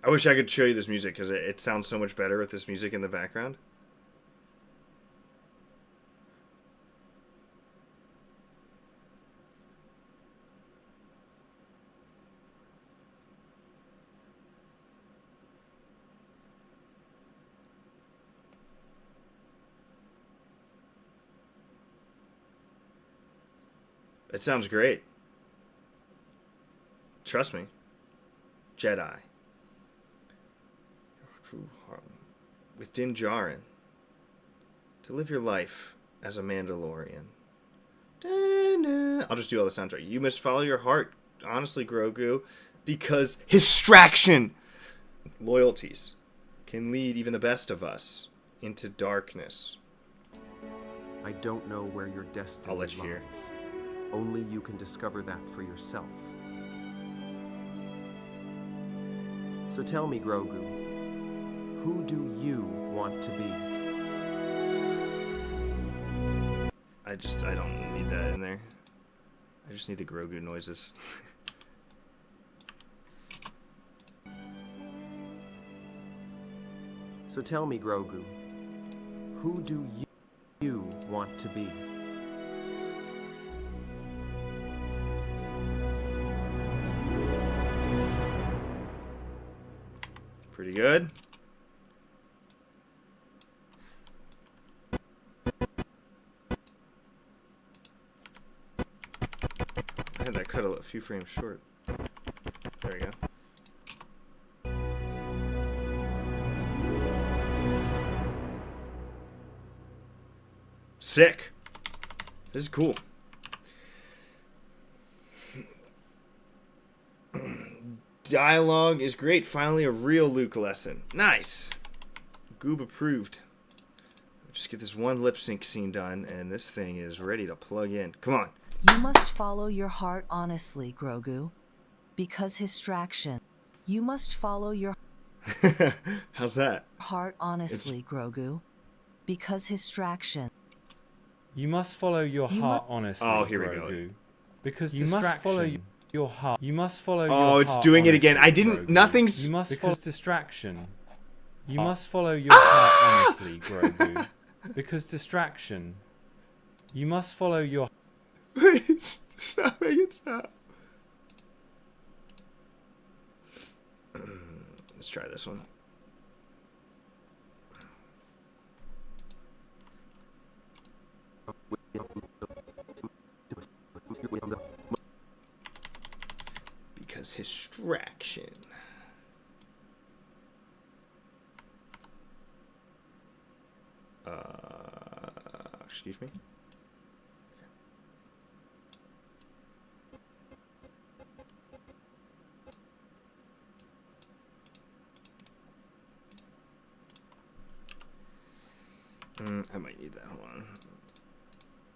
I wish I could show you this music because it sounds so much better with this music in the background. It sounds great. Trust me. Jedi. True heart. With Din Djarin. To live your life as a Mandalorian. Da-na. I'll just do all the soundtrack. You must follow your heart, honestly, Grogu, because distraction, loyalties, can lead even the best of us into darkness. I don't know where your destiny I'll let you lies. hear. Only you can discover that for yourself. So tell me, Grogu, who do you want to be? I don't need that in there. I just need the Grogu noises. So tell me, Grogu, who do you want to be? Pretty good. I had that cut a few frames short. There we go. Sick. This is cool. Dialogue is great. Finally, a real Luke lesson. Nice. Goob approved. Just get this one lip sync scene done, and this thing is ready to plug in. Come on. You must follow your heart honestly, Grogu. Because distraction. You must follow your How's that? heart honestly, Grogu. Because distraction. You must follow your heart honestly, Oh, here we Grogu. go. Because You must follow your heart. You must follow your Oh, heart it's doing it again. I honestly, didn't. Grogu. Nothing's. You must because distraction. You must follow your heart honestly, Grogu. Because distraction. You must follow your. Please stop making it stop. Let's try this one. Because distraction. Excuse me. I might need that. Hold on.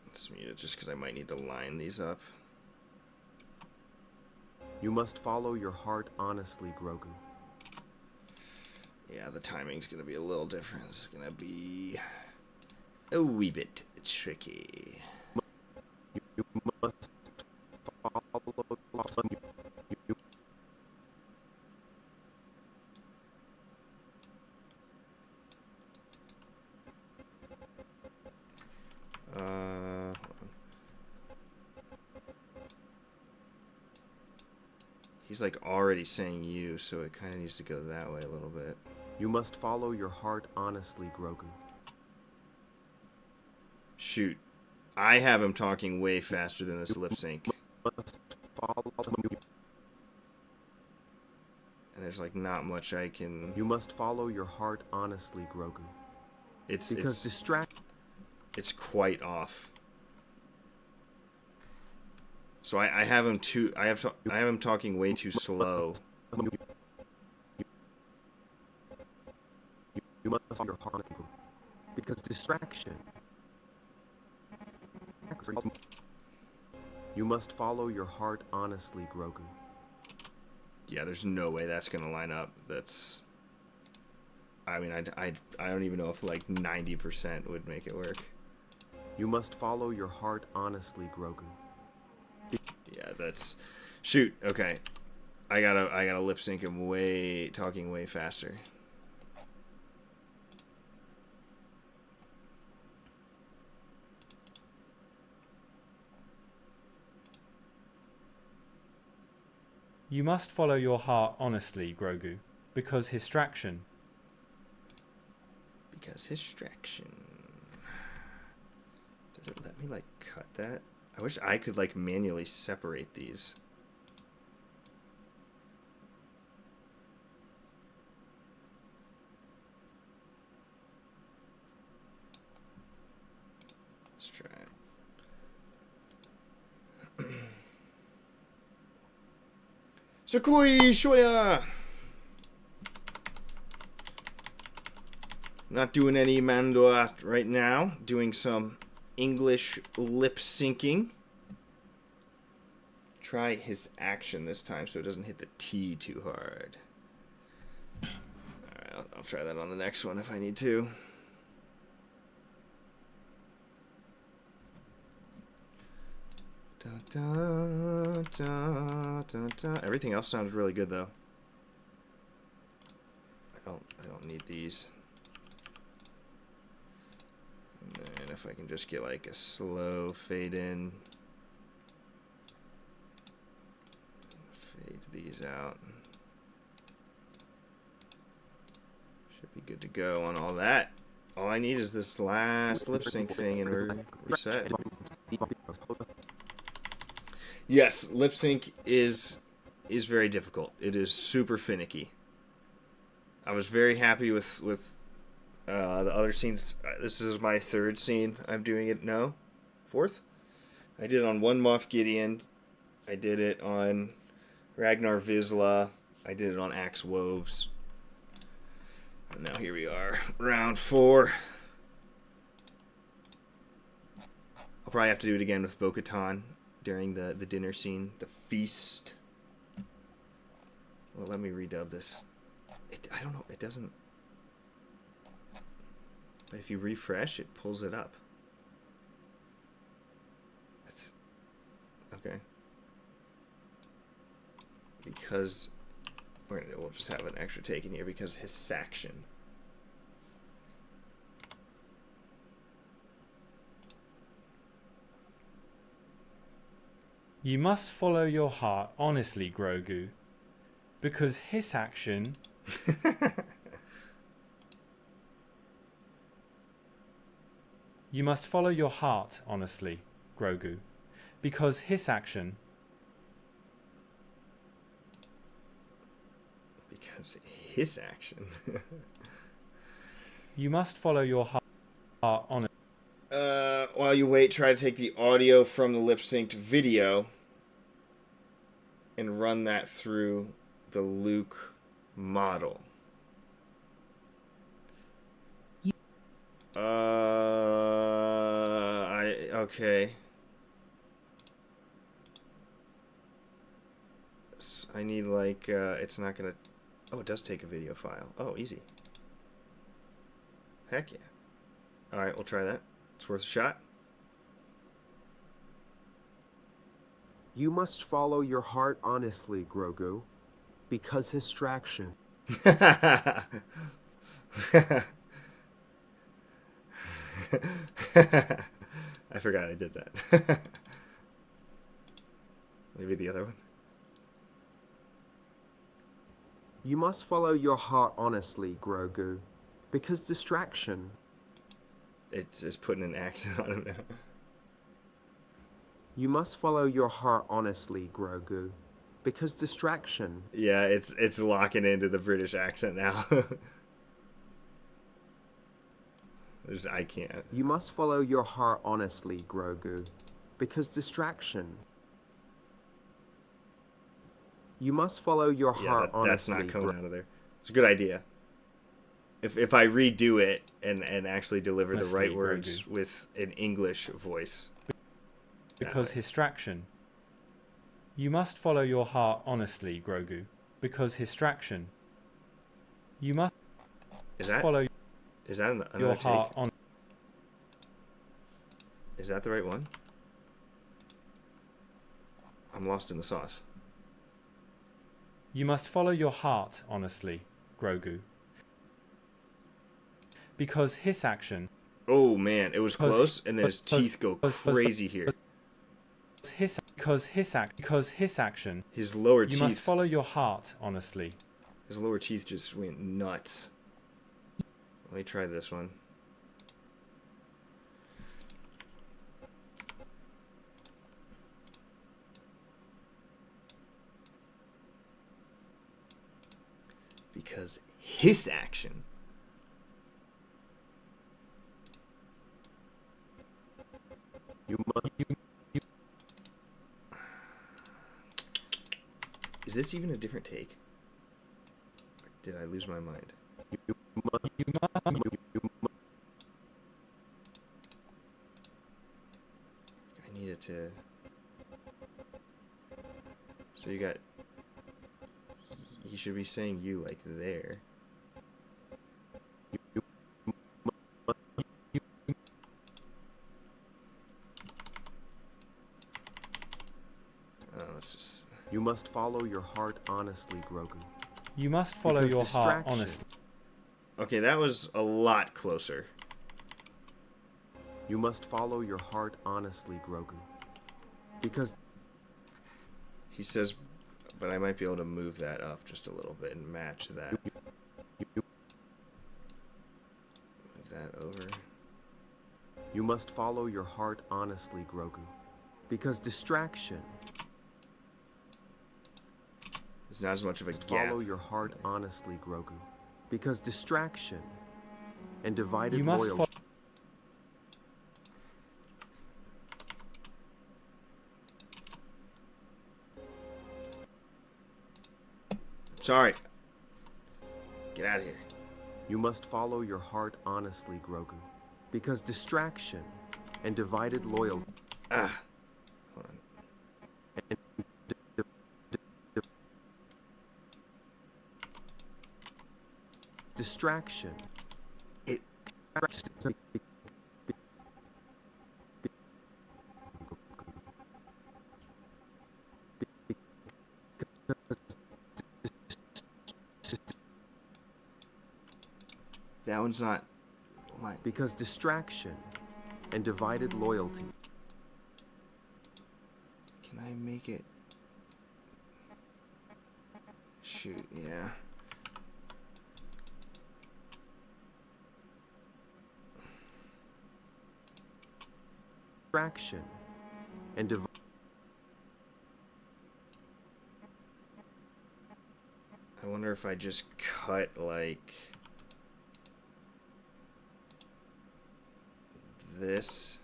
Let's mute it just because I might need to line these up. You must follow your heart honestly, Grogu. Yeah, the timing's going to be a little different. It's going to be a wee bit tricky. You must follow you, Hold on. He's like already saying you, so it kind of needs to go that way a little bit. You must follow your heart honestly, Grogu. Shoot. I have him talking way faster than this lip sync. Must follow you. And there's like not much I can... You must follow your heart honestly, Grogu. It's quite off. So I have him too... I have him talking way too slow. You must follow your heart honestly, Grogu. Because distraction. You must follow your heart honestly, Grogu. Yeah, there's no way that's gonna line up. That's... I mean, I don't even know if like 90% would make it work. You must follow your heart honestly, Grogu. Yeah, that's... Shoot, okay. I gotta lip sync him talking way faster. You must follow your heart honestly, Grogu, because distraction. Because distraction. Does it let me like cut that? I wish I could like manually separate these. Let's try it. Sukui Shoya! Not doing any Mandalore right now. Doing some English lip syncing. Try his action this time so it doesn't hit the T too hard. Alright, I'll try that on the next one if I need to. Da, da, da, da, da. Everything else sounded really good though. I don't need these. And then if I can just get like a slow fade in. Fade these out. Should be good to go on all that. All I need is this last lip sync thing and we're set. Yes, lip sync is very difficult. It is super finicky. I was very happy with the other scenes. This is my third scene. I'm doing it now. Fourth? I did it on One Moff Gideon. I did it on Ragnar Vizsla. I did it on Axe Woves. And now here we are. Round 4. I'll probably have to do it again with Bo-Katan during the dinner scene. The feast. Well, let me redub this. I don't know. It doesn't... But if you refresh, it pulls it up. That's... Okay. Because... We'll just have an extra take in here because his section. You must follow your heart honestly, Grogu, because his action... You must follow your heart honestly, Grogu, because his action... Because his action... You must follow your heart honestly. While you wait, try to take the audio from the lip-synced video and run that through the Luke model. Okay. I need like, it's not gonna, oh, it does take a video file. Oh, easy. Heck yeah. Alright, we'll try that. It's worth a shot. You must follow your heart honestly, Grogu, because distraction. I forgot I did that. Maybe the other one. You must follow your heart honestly, Grogu, because distraction. It's just putting an accent on him now. You must follow your heart honestly, Grogu, because distraction. Yeah, it's locking into the British accent now. I can't. You must follow your heart honestly, Grogu, because distraction. You must follow your heart that's honestly. not coming out of there. It's a good idea. If I redo it and actually deliver the right words with an English voice. Because distraction. You must follow your heart honestly, Grogu. Because distraction. You must follow your heart on. Is that the right one? I'm lost in the sauce. You must follow your heart honestly, Grogu. Because his action. Oh man, it was close, and then his teeth go crazy here. Because his action. His lower teeth. You must follow your heart honestly. His lower teeth just went nuts. Let me try this one. Because his action. Is this even a different take? Or did I lose my mind? I needed to. So you got. He should be saying you like there. Let's just. You must follow your heart honestly, Grogu. You must follow your heart honestly. Okay, that was a lot closer. You must follow your heart honestly, Grogu. Because he says, but I might be able to move that up just a little bit and match that. Move that over. You must follow your heart honestly, Grogu. Because distraction. There's not as much of a gap. Follow your heart honestly, Grogu. Because distraction and divided you must loyalty. Sorry. Get out of here. You must follow your heart honestly, Grogu. Because distraction and divided loyalty. Ah. Hold on. And distraction. That one's not. Because distraction and divided loyalty. Can I make it? Shoot, yeah. Distraction and divided. I wonder if I just cut like this.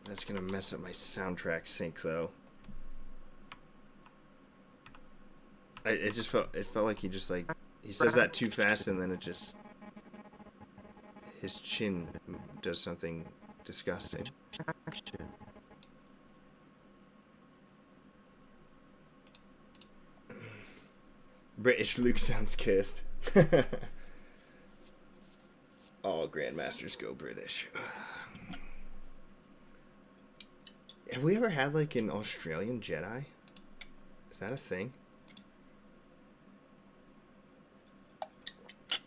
That's gonna mess up my soundtrack sync though. It felt like he just like he says that too fast and then it just his chin does something disgusting. Action. British Luke sounds kissed. All Grandmasters go British. Have we ever had like an Australian Jedi? Is that a thing?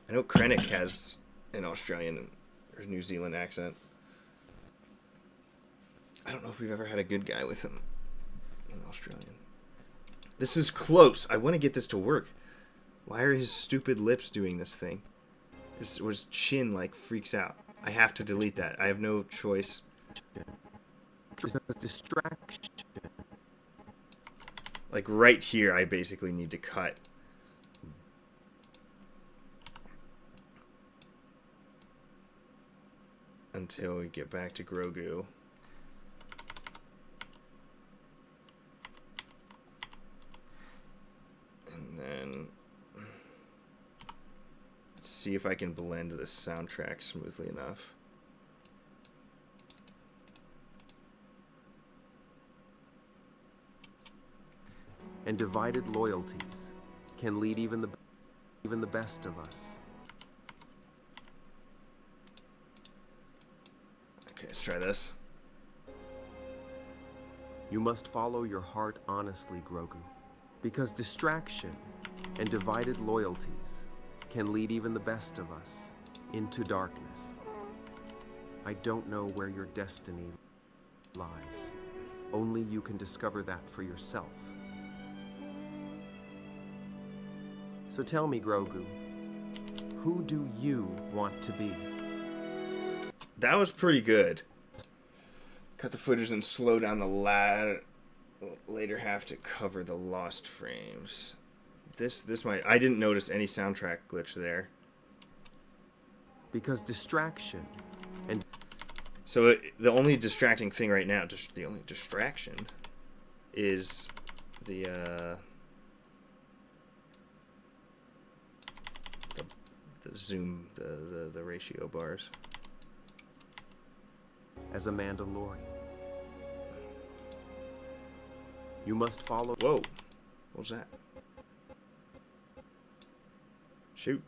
I know Krennic has an Australian or New Zealand accent. I don't know if we've ever had a good guy with him in Australian. This is close. I want to get this to work. Why are his stupid lips doing this thing? His chin like freaks out. I have to delete that. I have no choice. Distraction. Like right here, I basically need to cut. Until we get back to Grogu. And then let's see if I can blend this soundtrack smoothly enough. And divided loyalties can lead even the best of us. Okay, let's try this. You must follow your heart honestly, Grogu, because distraction and divided loyalties can lead even the best of us into darkness. I don't know where your destiny lies. Only you can discover that for yourself. So tell me, Grogu, who do you want to be? That was pretty good. Cut the footage and slow down the later half to cover the lost frames. This might... I didn't notice any soundtrack glitch there. Because distraction and... So the only distracting thing right now, just the only distraction, is the zoom, the ratio bars. As a Mandalorian, you must follow... Whoa. What was that? Shoot.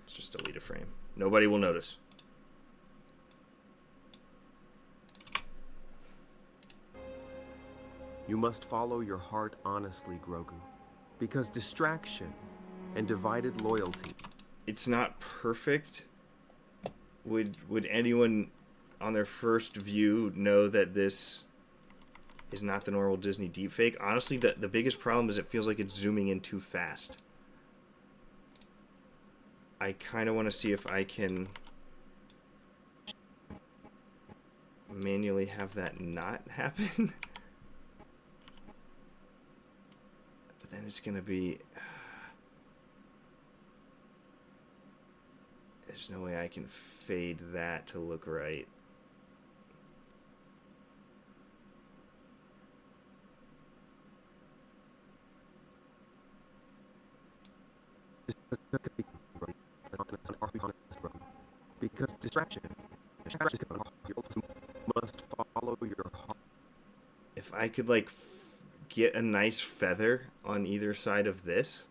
Let's just delete a frame. Nobody will notice. You must follow your heart honestly, Grogu, because distraction and divided loyalty... It's not perfect. Would anyone on their first view know that this is not the normal Disney deepfake? Honestly, the biggest problem is it feels like it's zooming in too fast. I kind of want to see if I can manually have that not happen. But then it's going to be... There's no way I can fade that to look right. Because distraction must follow your heart. If I could like get a nice feather on either side of this.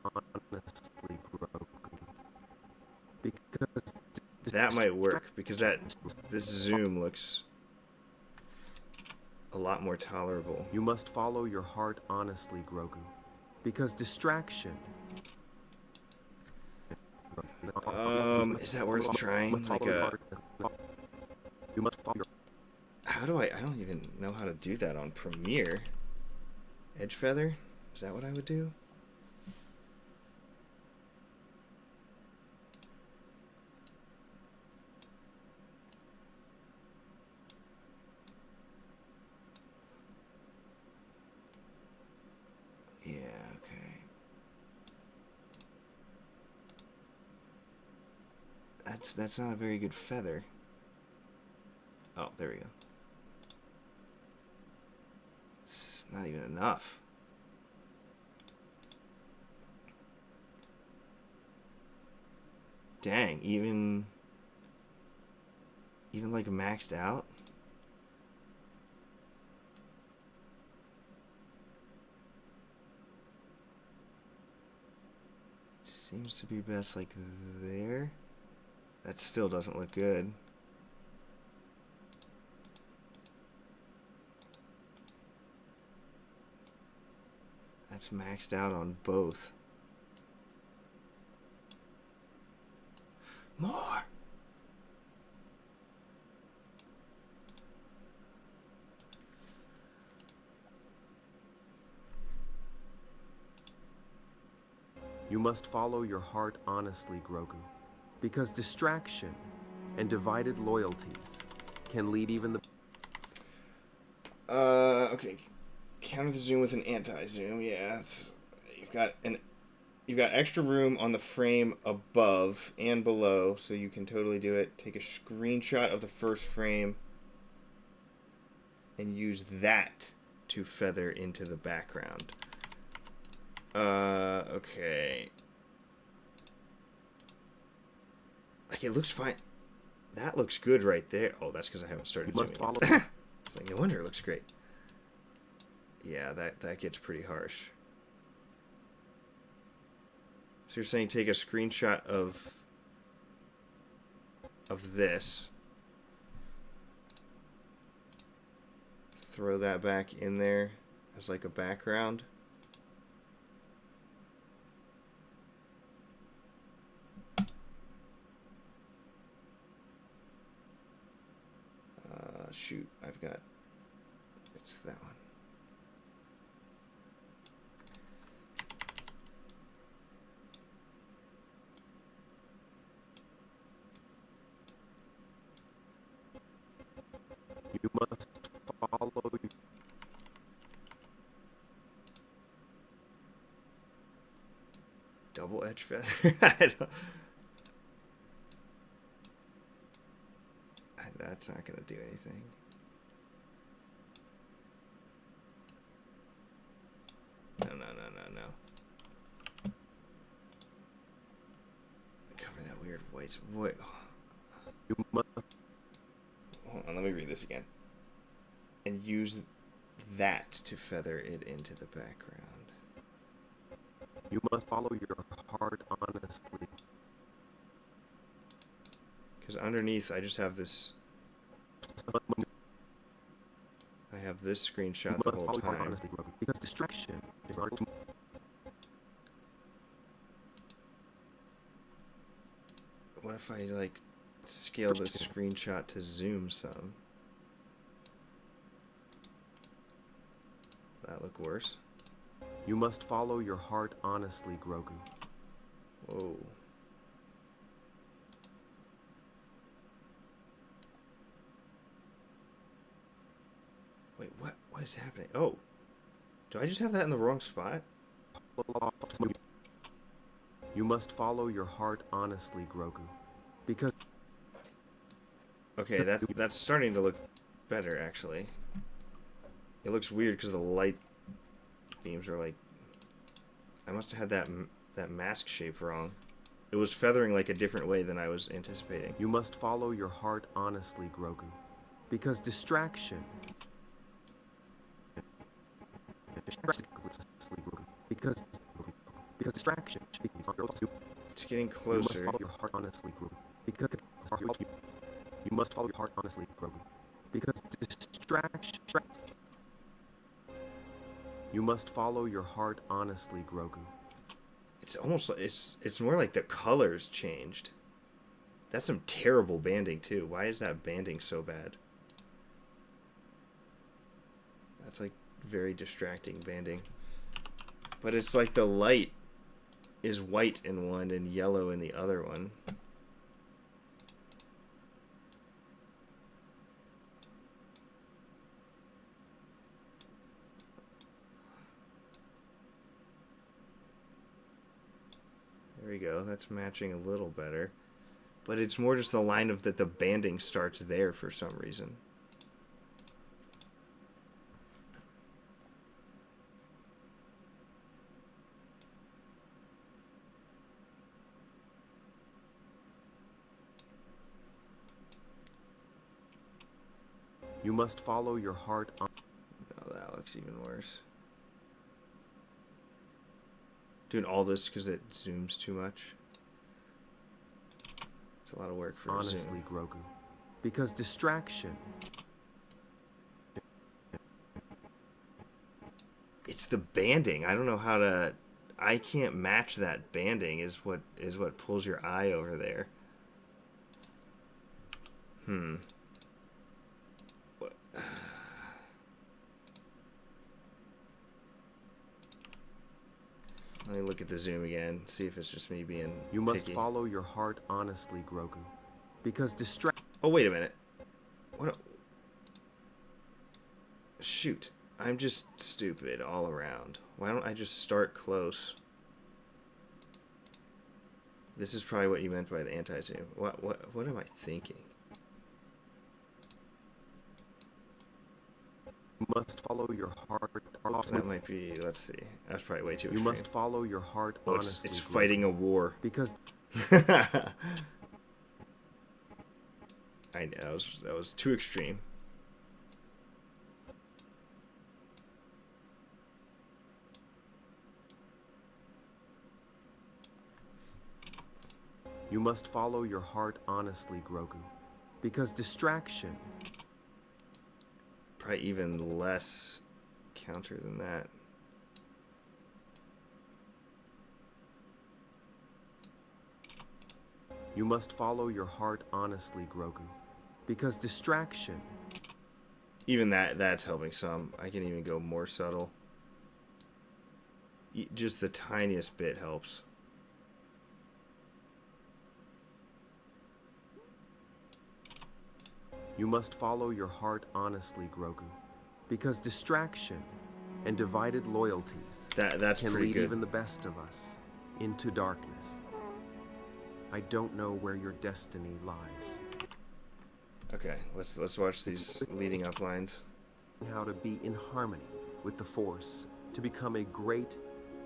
Honestly, Grogu. Because that might work, because this zoom looks a lot more tolerable. You must follow your heart honestly, Grogu, because distraction... Is that worth trying? Like You must follow your... How do I don't even know how to do that on Premiere. Edge feather? Is that what I would do? That's not a very good feather. Oh, there we go. It's not even enough. Dang, even like maxed out? Seems to be best like there. That still doesn't look good. That's maxed out on both. More! You must follow your heart honestly, Grogu, because distraction and divided loyalties can lead even the... Okay. Counter the zoom with an anti-zoom. Yeah, you've got extra room on the frame above and below, so you can totally do it. Take a screenshot of the first frame and use that to feather into the background. Okay. Like, it looks fine. That looks good right there. Oh, that's because I haven't started zooming. It's like, no wonder it looks great. Yeah, that gets pretty harsh. So you're saying take a screenshot of this. Throw that back in there as like a background. Shoot, I've got... It's that one. You must follow... Double edge feather? I don't... That's not gonna do anything. No. Cover that weird white... Wait. You must... Hold on, let me read this again. And use that to feather it into the background. You must follow your heart honestly. Because underneath, I just have this... I have this screenshot the whole time. Honestly, because distraction is not... What if I, like, scale this screenshot to zoom some? That look worse? You must follow your heart honestly, Grogu. Whoa. Wait, what? What is happening? Oh. Do I just have that in the wrong spot? You must follow your heart honestly, Grogu. Because... Okay, that's starting to look better, actually. It looks weird because the light beams are like... I must have had that mask shape wrong. It was feathering like a different way than I was anticipating. You must follow your heart honestly, Grogu. Because distraction... Because distraction... It's getting You closer. must follow your heart honestly, Grogu. Because... You must follow your heart honestly, Grogu. Because distraction... You must follow your heart honestly, Grogu. It's almost like it's more like the colors changed. That's some terrible banding too. Why is that banding so bad? That's like very distracting banding. But it's like the light is white in one and yellow in the other one. There we go. That's matching a little better. But it's more just the line of that the banding starts there for some reason. You must follow your heart on... Oh, that looks even worse. Doing all this because it zooms too much. It's a lot of work for a zoom. honestly, Grogu. Because distraction... It's the banding. I don't know how to... I can't match that banding is what pulls your eye over there. What? Let me look at the zoom again, see if it's just me being You must picky. follow your heart honestly, Grogu. Because Oh, wait a minute. What? Shoot. I'm just stupid all around. Why don't I just start close? This is probably what you meant by the anti-zoom. What am I thinking? You must follow your heart... That might be, let's see. That's probably way too You extreme. must follow your heart Oh, honestly, it's Grogu. fighting a war. Because... I know, that was too extreme. You must follow your heart honestly, Grogu. Because distraction... Probably even less counter than that. You must follow your heart honestly, Grogu. Because distraction... Even that's helping some. I can even go more subtle. Just the tiniest bit helps. You must follow your heart honestly, Grogu. Because distraction and divided loyalties That's can pretty lead good. even the best of us into darkness. I don't know where your destiny lies. Okay, let's watch these leading up lines. How to be in harmony with the Force to become a great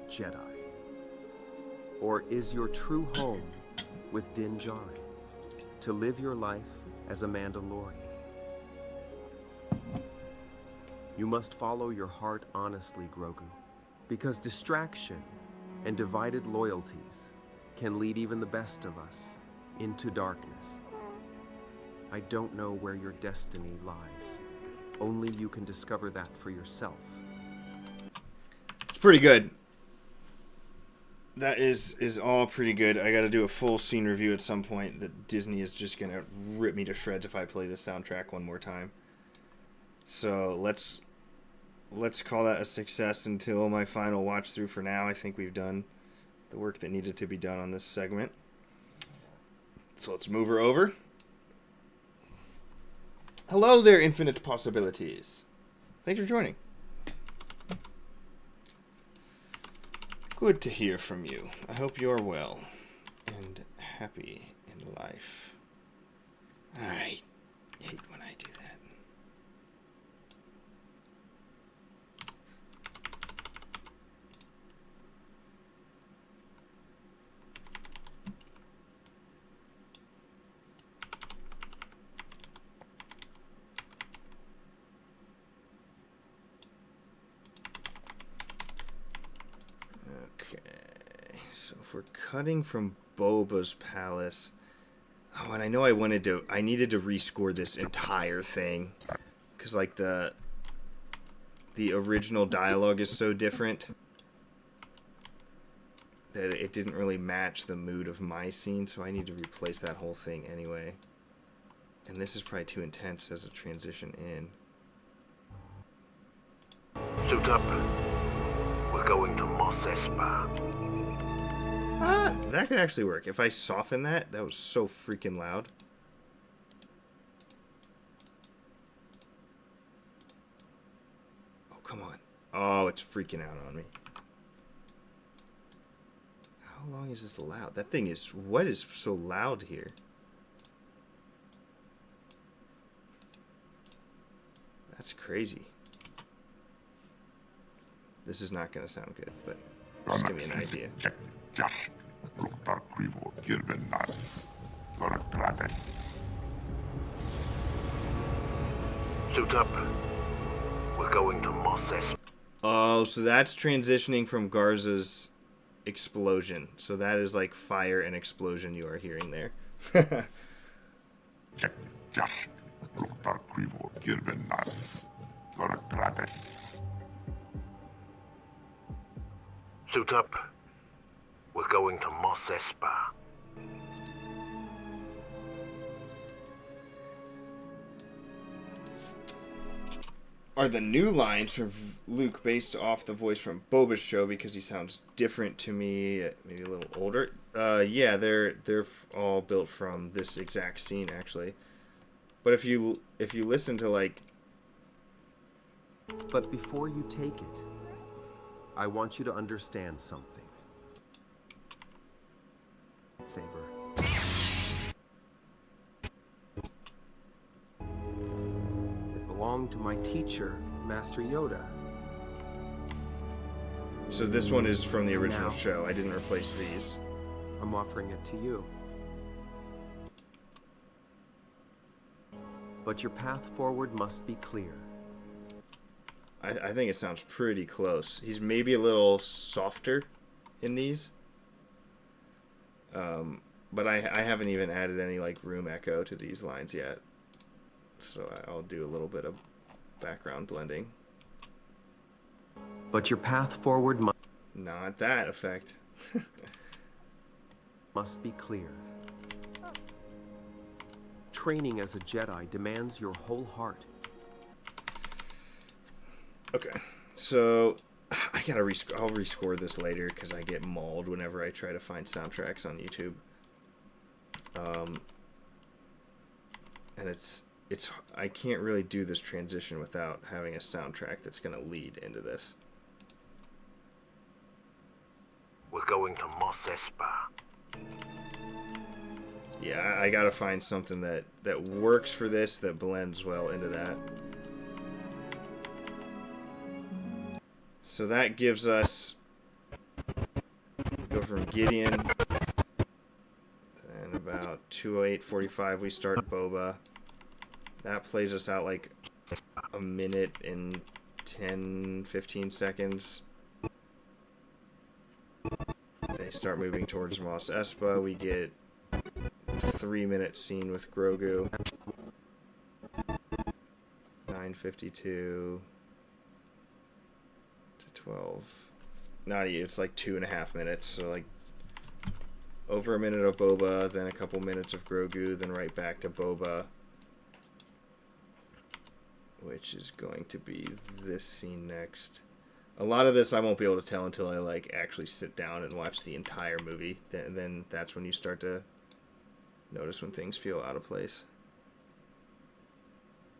Jedi. Or is your true home with Din Djarin to live your life as a Mandalorian? You must follow your heart honestly, Grogu, because distraction and divided loyalties can lead even the best of us into darkness. I don't know where your destiny lies. Only you can discover that for yourself. It's pretty good. That is all pretty good. I got to do a full scene review at some point. That Disney is just gonna rip me to shreds if I play the soundtrack one more time. So let's call that a success until my final watch through. For now, I think we've done the work that needed to be done on this segment. So let's move her over. Hello there, Infinite Possibilities. Thanks for joining. Good to hear from you. I hope you're well and happy in life. I hate when I do that. Okay, so if we're cutting from Boba's palace, oh, and I know I needed to rescore this entire thing, because like the original dialogue is so different that it didn't really match the mood of my scene, so I need to replace that whole thing anyway. And this is probably too intense as a transition in. Suit up. We're going to Mos Espa. That could actually work. If I soften that was so freaking loud. Oh, come on. Oh, it's freaking out on me. How long is this loud? That thing is... What is so loud here? That's crazy. This is not going to sound good, but just give me an idea. Suit up. We're going to Mos Espa. Oh, so that's transitioning from Garza's explosion. So that is like fire and explosion you are hearing there. Suit up. We're going to Mos Espa. Are the new lines from Luke based off the voice from Boba's show because he sounds different to me, maybe a little older? Yeah, they're all built from this exact scene actually. But if you listen to like. But before you take it, I want you to understand something. Saber. It belonged to my teacher, Master Yoda. So this one is from the original Now, show. I didn't replace these. I'm offering it to you. But your path forward must be clear. I think it sounds pretty close. He's maybe a little softer in these. But I haven't even added any like room echo to these lines yet. So I'll do a little bit of background blending. But your path forward Not that effect. must be clear. Training as a Jedi demands your whole heart. Okay, so I gotta I'll rescore this later because I get mauled whenever I try to find soundtracks on YouTube. And it's I can't really do this transition without having a soundtrack that's gonna lead into this. We're going to Mos Espa. Yeah, I gotta find something that works for this, that blends well into that. So that gives us, go from Gideon, and about 2:08:45 we start Boba. That plays us out like a minute and 10-15 seconds. They start moving towards Mos Espa. We get a 3-minute scene with Grogu. 9:52 to 12. Not even, it's like 2.5 minutes. So like over a minute of Boba, then a couple minutes of Grogu, then right back to Boba, which is going to be this scene next. A lot of this I won't be able to tell until I like actually sit down and watch the entire movie. Then that's when you start to notice when things feel out of place.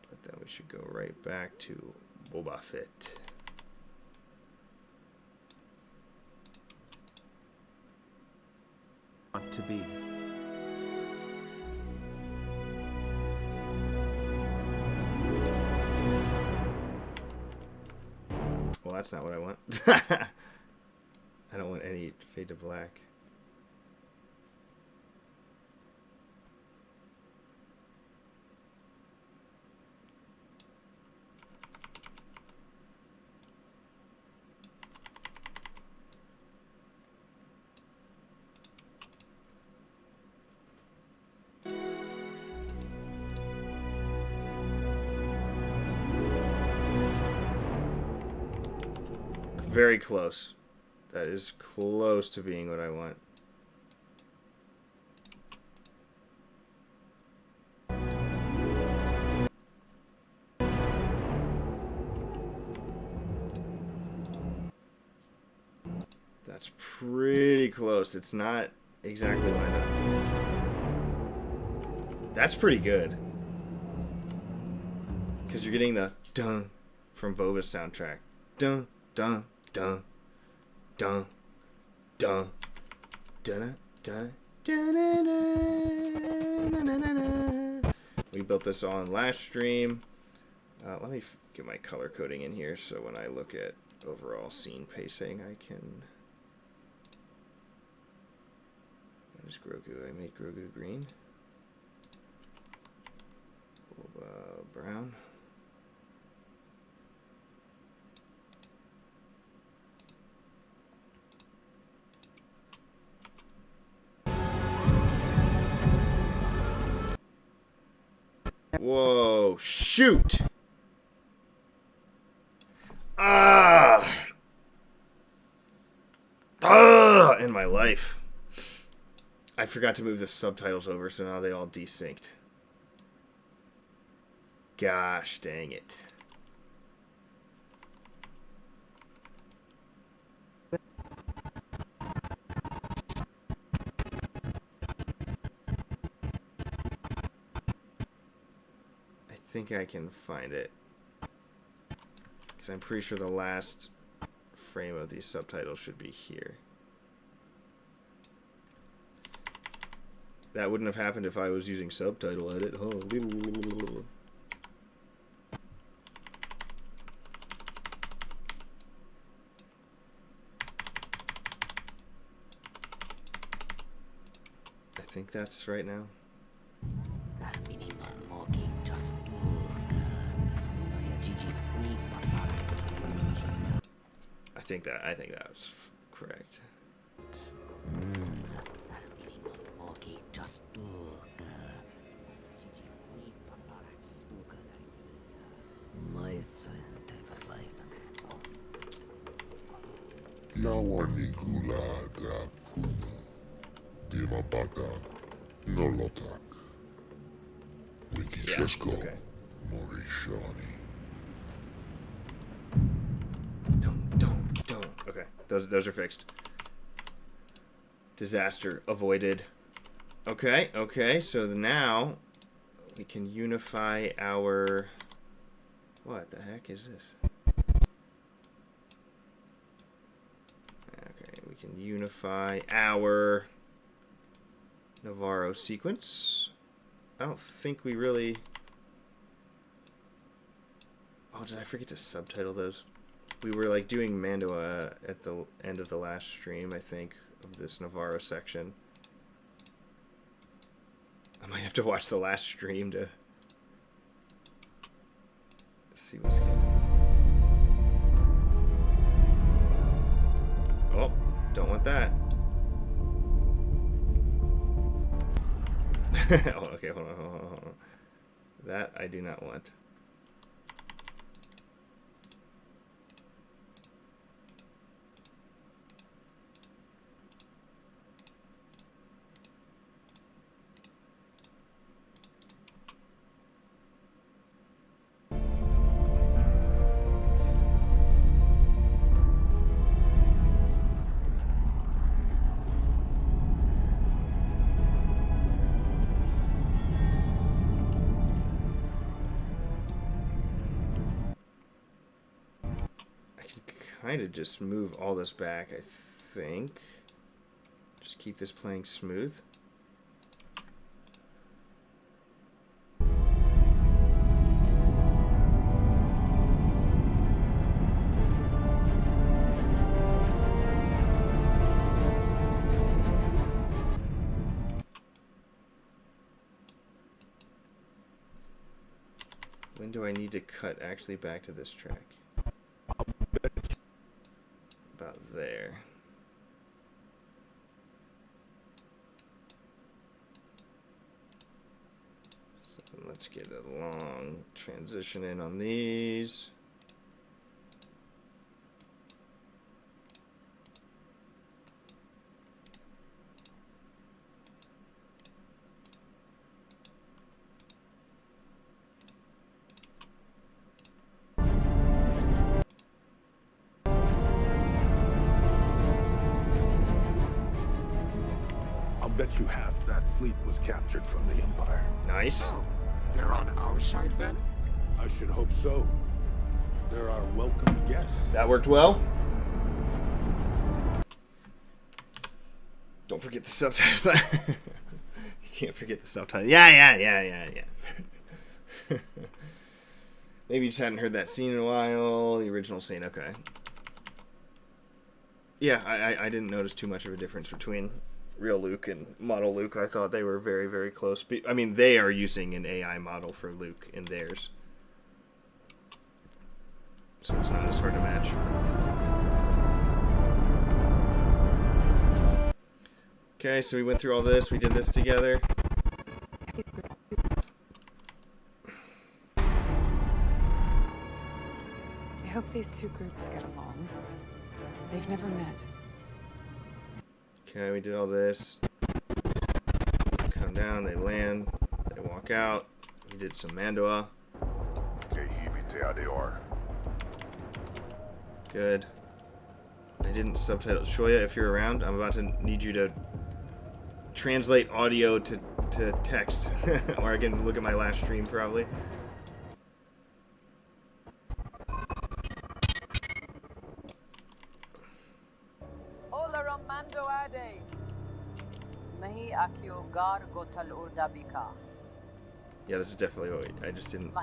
But then we should go right back to Boba Fett. Want to be. Well, that's not what I want. I don't want any fade to black. Very close. That is close to being what I want. That's pretty close. It's not exactly lined up. That's pretty good. Because you're getting the dun from Boba's soundtrack. Dun, dun, dun, dun, dun, dun, dun, dun, dun. We built this on last stream. Let me get my color coding in here so when I look at overall scene pacing, I can... There's Grogu. I made Grogu green. Brown. Whoa, shoot! In my life. I forgot to move the subtitles over, so now they all desynced. Gosh dang it. I think I can find it. Because I'm pretty sure the last frame of these subtitles should be here. That wouldn't have happened if I was using subtitle edit. Oh. I think that's right now. I think that was correct. Lawanigula da Puma, Dimabata, Nolotak, Wikichesko, Okay. Morishani. Don't. Okay, those are fixed. Disaster avoided. Okay, so now we can unify our... What the heck is this? Okay, we can unify our Navarro sequence. I don't think we really... Oh, did I forget to subtitle those? We were like doing Mando at the end of the last stream, I think, of this Navarro section. I might have to watch the last stream to see what's good. Oh, don't want that. Oh, okay, hold on. That I do not want. Kind of just move all this back, I think. Just keep this playing smooth. When do I need to cut actually back to this track? About there. So let's get a long transition in on these. Bet you half that fleet was captured from the Empire. Nice. Oh, they're on our side then? I should hope so. They're our welcome guests. That worked well. Don't forget the subtitles. You can't forget the subtitles. Yeah. Maybe you just hadn't heard that scene in a while. The original scene, okay. Yeah, I didn't notice too much of a difference between real Luke and model Luke. I thought they were very, very close. I mean, they are using an AI model for Luke in theirs. So it's not as hard to match. Okay, so we went through all this. We did this together. I hope these two groups get along. They've never met. Okay, we did all this. They come down, they land, they walk out. We did some Mandoa. Good. I didn't subtitle. Shoya, if you're around, I'm about to need you to translate audio to text. Or I can look at my last stream, probably. Yeah, this is definitely what I just didn't.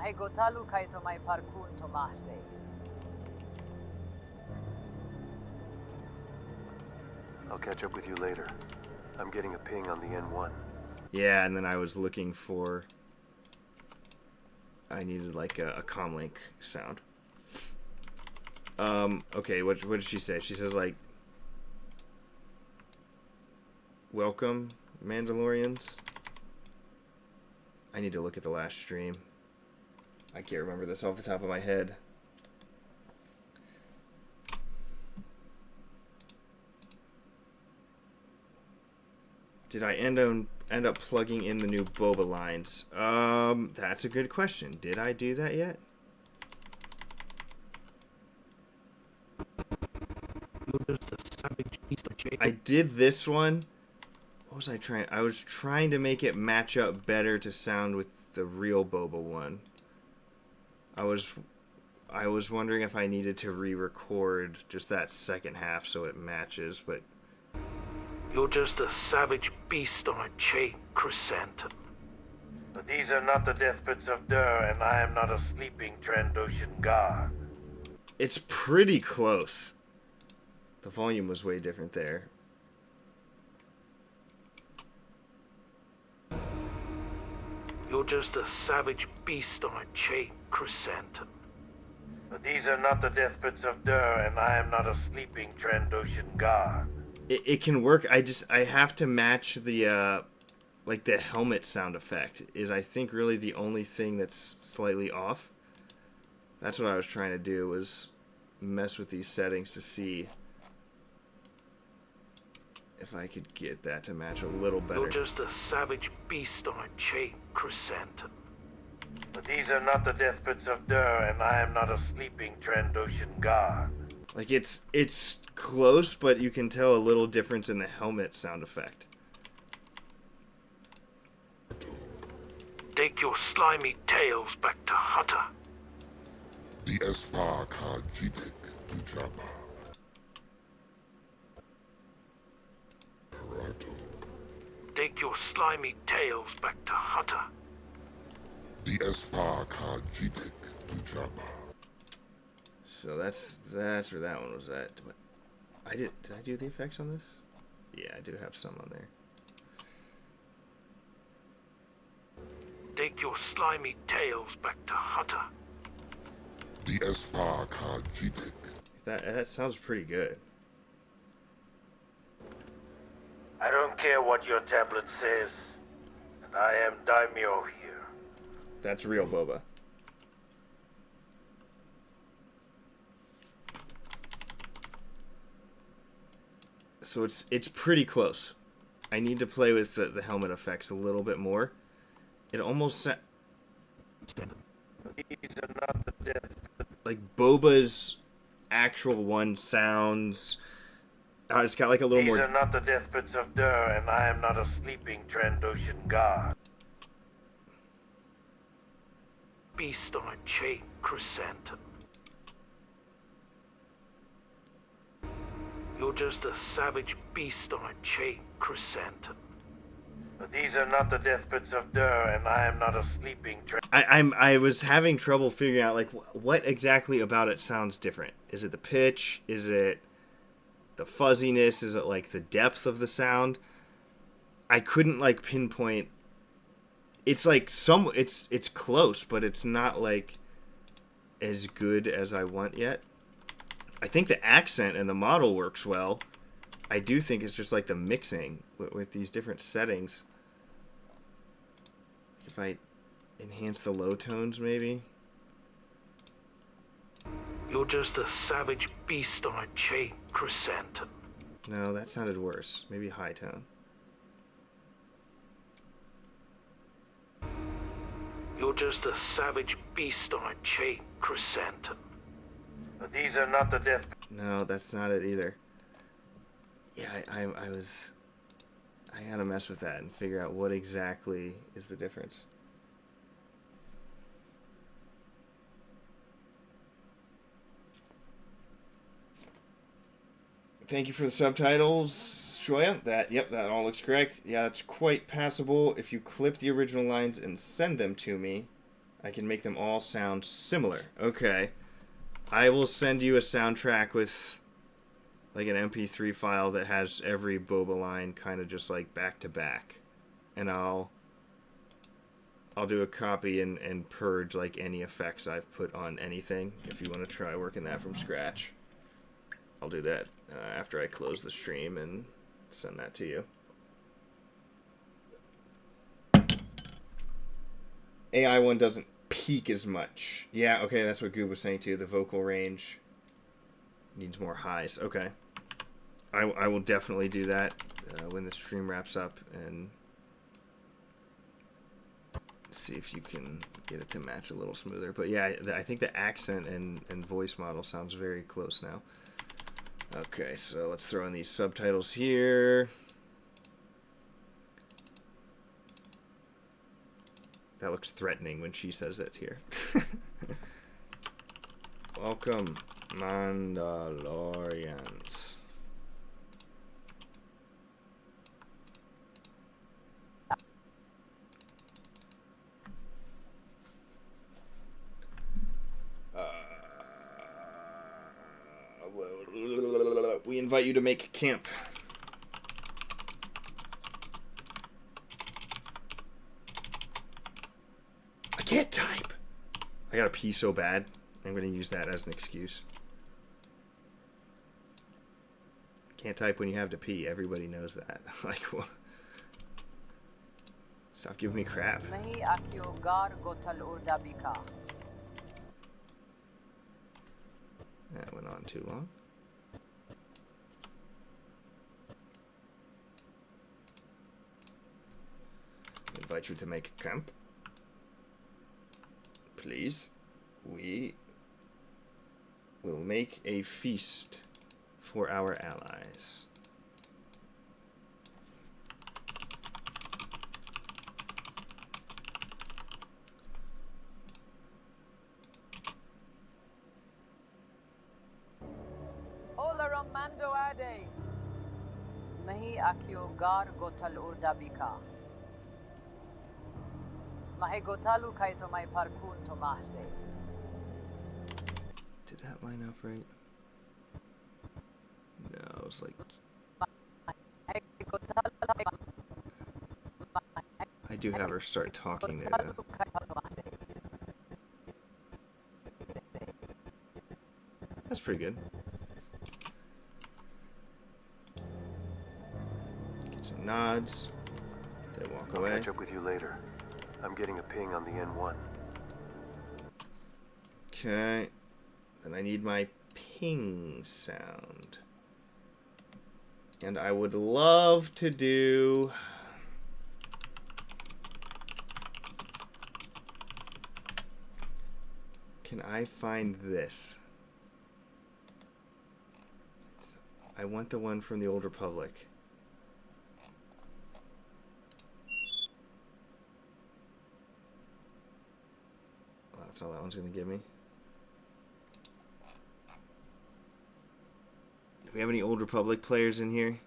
I'll catch up with you later. I'm getting a ping on the N1. Yeah, and then I was looking for. I needed like a comlink sound. Okay, what did she say? She says like, "Welcome, Mandalorians." I need to look at the last stream. I can't remember this off the top of my head. Did I end up plugging in the new boba lines? That's a good question. Did I do that yet? I did this one. What was I trying? I was trying to make it match up better to sound with the real boba one. I was wondering if I needed to re-record just that second half so it matches, but you're just a savage beast on a chain, chrysanthemum. But these are not the deathbeds of Dur, and I am not a sleeping Trandoshan god. It's pretty close. The volume was way different there. You're just a savage beast on a chain, chrysanthemum. But these are not the deathbeds of Dur, and I am not a sleeping Trandoshan god. It can work. I have to match the like the helmet sound effect is I think really the only thing that's slightly off. That's what I was trying to do, was mess with these settings to see if I could get that to match a little better. You're just a savage beast on a chain, chrysanthemum. But these are not the deathbeds of Dur, and I am not a sleeping Trandoshan god. Like it's close, but you can tell a little difference in the helmet sound effect. Take your slimy tails back to Hutter. The Espar Kajitik to Jabba. Take your slimy tails back to Hutter. The Espar Kajitik to Jabba. So that's where that one was at. But did I do the effects on this? Yeah, I do have some on there. Take your slimy tails back to Hutter. The Espar Kajitik. That sounds pretty good. I don't care what your tablet says, and I am Daimyo here. That's real boba. So it's pretty close. I need to play with the helmet effects a little bit more. It almost like Boba's actual one sounds. It's got like a little more. These are not the deathbeds of Dur, and I am not a sleeping Trandoshan god. Beast on a chain, chrysanthemum. You're just a savage beast on a chain, chrysanthemum. These are not the deathbeds of Dur, and I am not a sleeping train. I was having trouble figuring out like what exactly about it sounds different. Is it the pitch? Is it the fuzziness? Is it like the depth of the sound? I couldn't like pinpoint. It's like it's close, but it's not like as good as I want yet. I think the accent and the model works well. I do think it's just like the mixing with these different settings. If I enhance the low tones, maybe. You're just a savage beast on a chain, Chrysanthemum. No, that sounded worse. Maybe high tone. You're just a savage beast on a chain, Chrysanthemum. These are not the death. No, that's not it either. Yeah, I gotta mess with that and figure out what exactly is the difference. Thank you for the subtitles, Shoya. That all looks correct. Yeah, that's quite passable. If you clip the original lines and send them to me, I can make them all sound similar. Okay. I will send you a soundtrack with like an MP3 file that has every Boba line kind of just like back to back. And I'll do a copy and purge like any effects I've put on anything if you want to try working that from scratch. I'll do that after I close the stream and send that to you. AI one doesn't peak as much. Yeah, okay, that's what Goob was saying too. The vocal range needs more highs. Okay. I will definitely do that when the stream wraps up and see if you can get it to match a little smoother. But yeah, I think the accent and voice model sounds very close now. Okay, so let's throw in these subtitles here. That looks threatening when she says it here. Welcome, Mandalorians. We invite you to make camp. I can't type. I gotta pee so bad. I'm gonna use that as an excuse. Can't type when you have to pee. Everybody knows that. Like, what? Stop giving me crap. That went on too long. Invite you to make camp. Please. We will make a feast for our allies. Ola Mando Ade. Mahi Akio Gar Gotal Urdabika. Mahi Gotalu Kaito Mai Parkun Tomahde. Did that line up right? No, it was like... I do have her start talking there, though. That's pretty good. Get some nods. They walk away. I'll catch up with you later. I'm getting a ping on the N1. Okay. Then I need my ping sound. And I would love to do... Can I find this? I want the one from the Old Republic. Well, that's all that one's going to give me. Do we have any Old Republic players in here?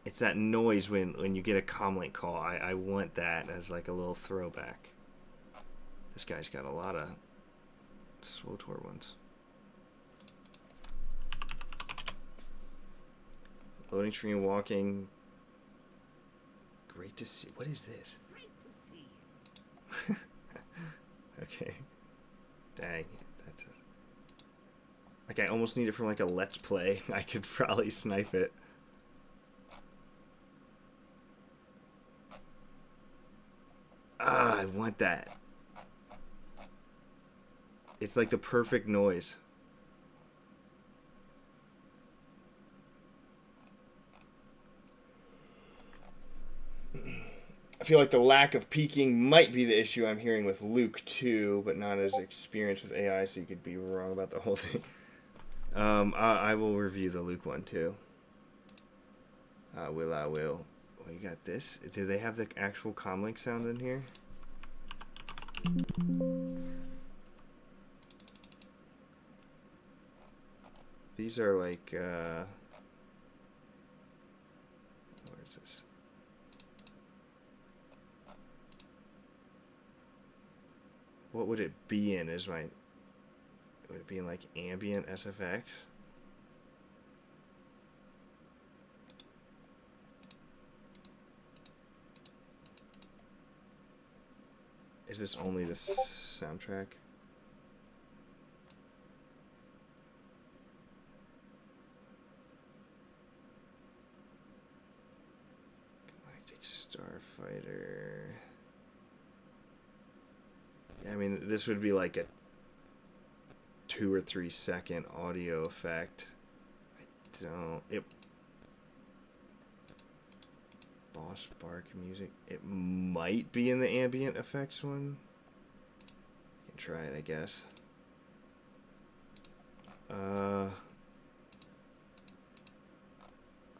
It's that noise when you get a comlink call. I want that as like a little throwback. This guy's got a lot of SWTOR ones. Loading screen, walking. Great to see. What is this? Okay. Dang. That's like I almost need it from like a Let's Play. I could probably snipe it. Ah, I want that. It's like the perfect noise. I feel like the lack of peaking might be the issue I'm hearing with Luke too, but not as experienced with AI, so you could be wrong about the whole thing. I will review the Luke one too. I will. Oh, you got this? Do they have the actual comlink sound in here? These are like, where is this? What would it be in? Would it be in like ambient SFX? Is this only the soundtrack? Galactic Starfighter. Yeah, I mean, this would be like a 2 or 3 second audio effect. Boss Bark music. It might be in the ambient effects one. I can try it, I guess.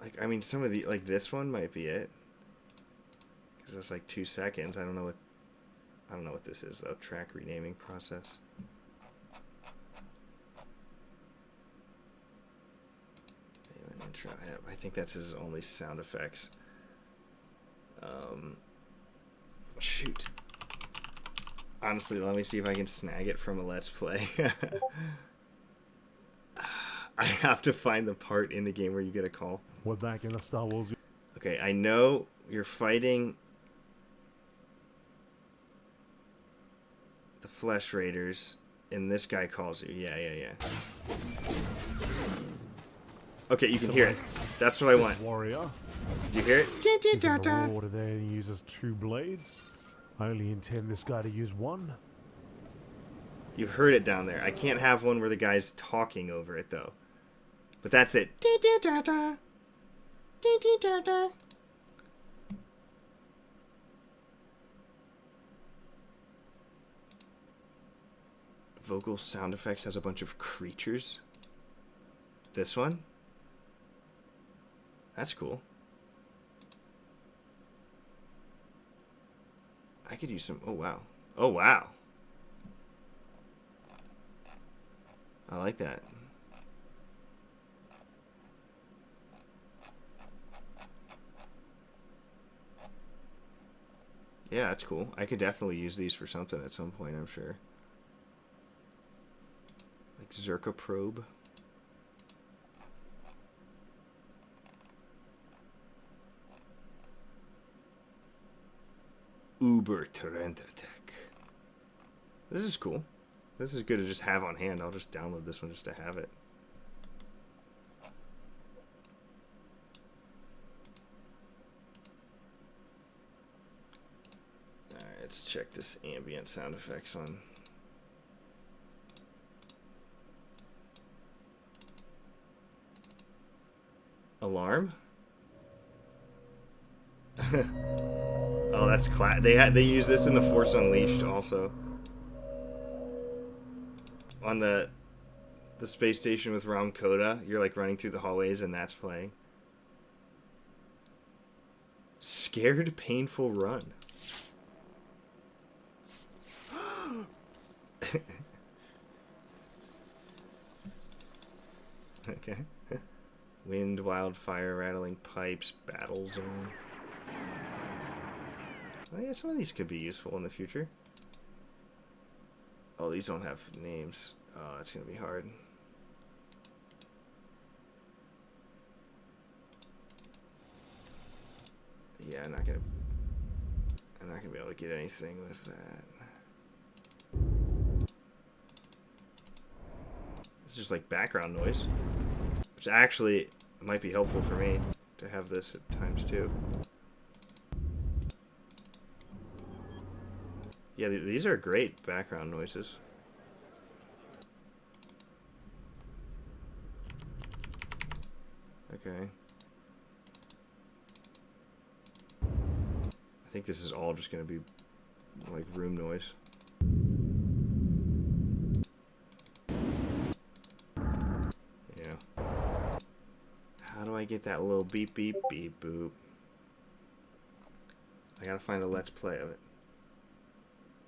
Like, I mean, some of the, like this one might be it. Because it's like 2 seconds. I don't know what this is though. Track renaming process. Intro. I think that's his only sound effects. Shoot. Honestly, let me see if I can snag it from a Let's Play. I have to find the part in the game where you get a call. We're back in the Star Wars. Okay, I know you're fighting the Flesh Raiders, and this guy calls you. Yeah. Okay, you can hear it. That's what I want. Warrior. Do you hear it? He's in the water there and he uses 2 blades. I only intend this guy to use 1. You've heard it down there. I can't have one where the guy's talking over it, though. But that's it. Vocal sound effects has a bunch of creatures. This one? That's cool. I could use some... Oh, wow. Oh, wow. I like that. Yeah, that's cool. I could definitely use these for something at some point, I'm sure. Like Zerka Probe. Uber Torrent Attack. This is cool. This is good to just have on hand. I'll just download this one just to have it. Alright, let's check this ambient sound effects one. Alarm? Oh, that's they use this in The Force Unleashed also. On the space station with Ram Koda, you're like running through the hallways and that's playing. Scared Painful Run. Okay. Wind, wildfire, rattling pipes, battle zone. Oh yeah, some of these could be useful in the future. Oh, these don't have names. Oh, that's gonna be hard. Yeah, I'm not gonna be able to get anything with that. It's just like background noise, which actually might be helpful for me to have this at times too. Yeah, these are great background noises. Okay. I think this is all just going to be like room noise. Yeah. How do I get that little beep beep beep boop? I gotta find a let's play of it.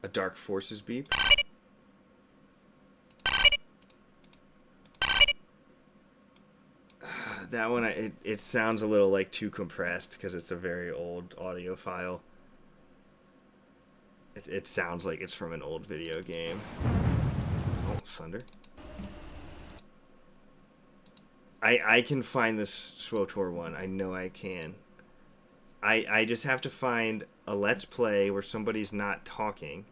A Dark Forces beep? That one, it sounds a little like too compressed because it's a very old audio file. It sounds like it's from an old video game. Oh, thunder. I can find this SWTOR one. I know I can. I just have to find a let's play where somebody's not talking.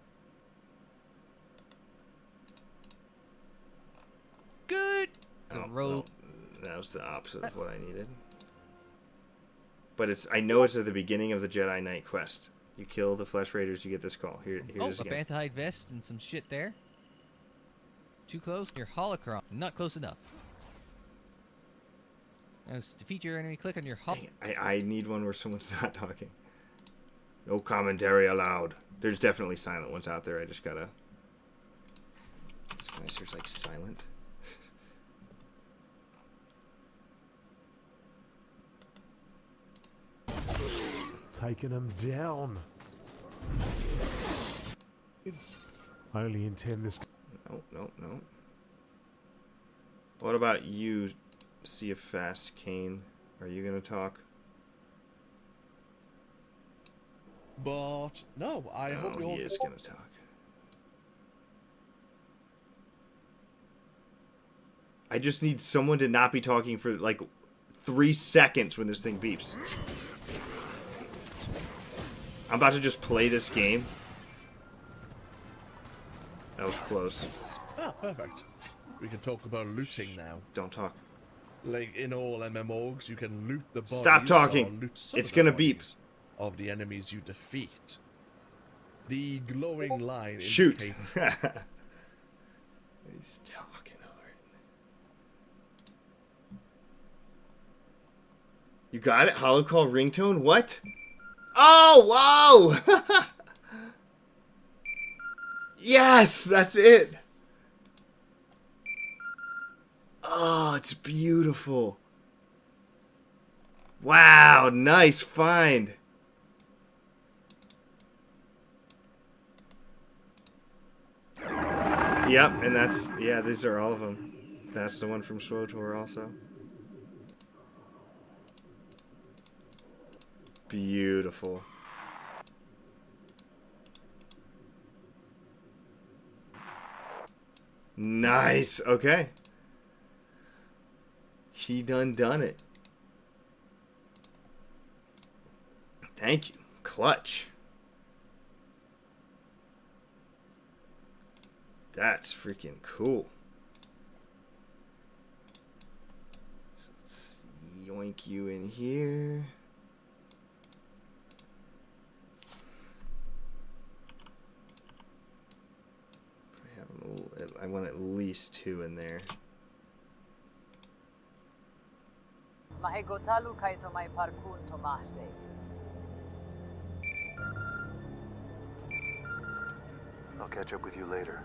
Good. Oh, well, that was the opposite of what I needed. But I know it's at the beginning of the Jedi Knight quest. You kill the Flesh Raiders, you get this call. Here it is a again. Banthahide vest and some shit there. Too close? Your holocron. Not close enough. Now, defeat your enemy, click on your I need one where someone's not talking. No commentary allowed. There's definitely silent ones out there. I just gotta... It's nice there's like silent. Taking them down. I only intend this. No. What about you, Sea of Fast Kane? Are you gonna talk? But no, I hope you're. He is gonna talk. I just need someone to not be talking for like 3 seconds when this thing beeps. I'm about to just play this game. That was close. Ah, perfect. We can talk about looting now. Don't talk. Like in all MMOs, you can loot the bodies. Stop talking. Or loot some It's of the gonna beep. bodies of the enemies you defeat. The glowing line. Shoot. He's talking over it. You got it? Holocall ringtone? What? Oh, wow! Yes, that's it. Oh, it's beautiful. Wow, nice find. Yep, and that's, yeah, these are all of them. That's the one from SWTOR also. Beautiful. Nice. Okay. She done it. Thank you. Clutch. That's freaking cool. So let's yoink you in here. I want at least 2 in there. Mahigotalu kaito mai parkun tomaste. I'll catch up with you later.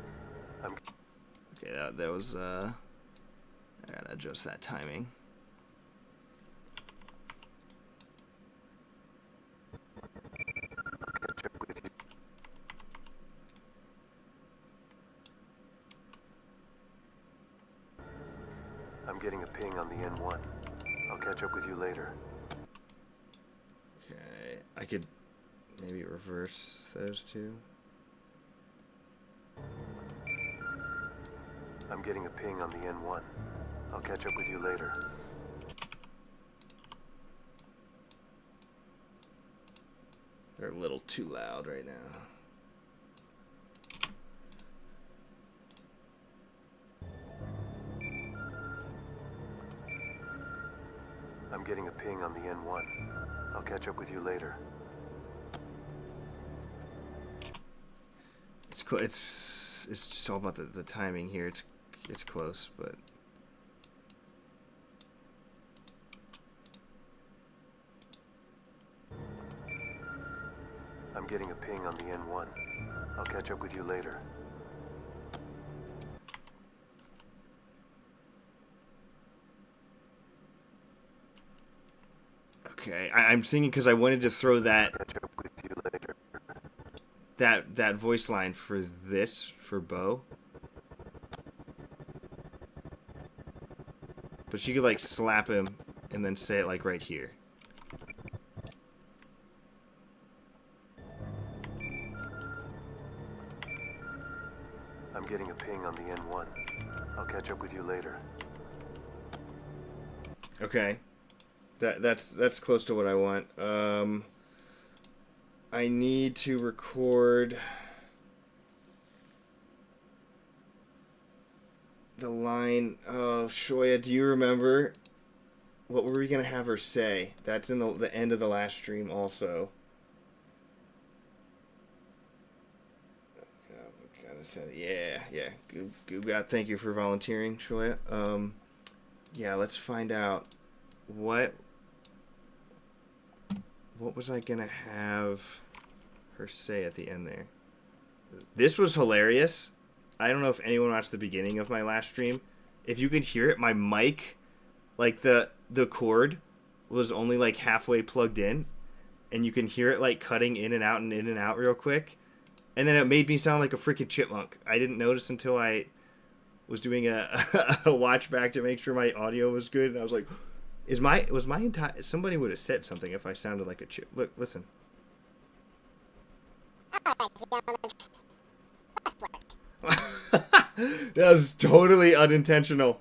Okay, that was I gotta adjust that timing. I'll catch up with you. I'm getting a ping on the N1. I'll catch up with you later. Okay, I could maybe reverse those two. I'm getting a ping on the N1. I'll catch up with you later. They're a little too loud right now. I'm getting a ping on the N1. I'll catch up with you later. It's just all about the timing here. It's close, but I'm getting a ping on the N1. I'll catch up with you later. okay. I'm thinking because I wanted to throw that Catch up with you later. that voice line for Bo. But she could like slap him and then say it like right here. I'm getting a ping on the N1. I'll catch up with you later. Okay. That's close to what I want. I need to record the line. Oh, Shoya, do you remember? What were we gonna have her say? That's in the end of the last stream also. Yeah. Goob God, thank you for volunteering, Shoya. Yeah, let's find out what was I gonna have her say at the end there. This was hilarious. I don't know if anyone watched the beginning of my last stream. If you could hear it, my mic, like the cord was only like halfway plugged in, and you can hear it like cutting in and out real quick. And then it made me sound like a freaking chipmunk. I didn't notice until I was doing a watch back to make sure my audio was good. And I was like, was my entire... Somebody would have said something if I sounded like a chip. Look, listen. That was totally unintentional.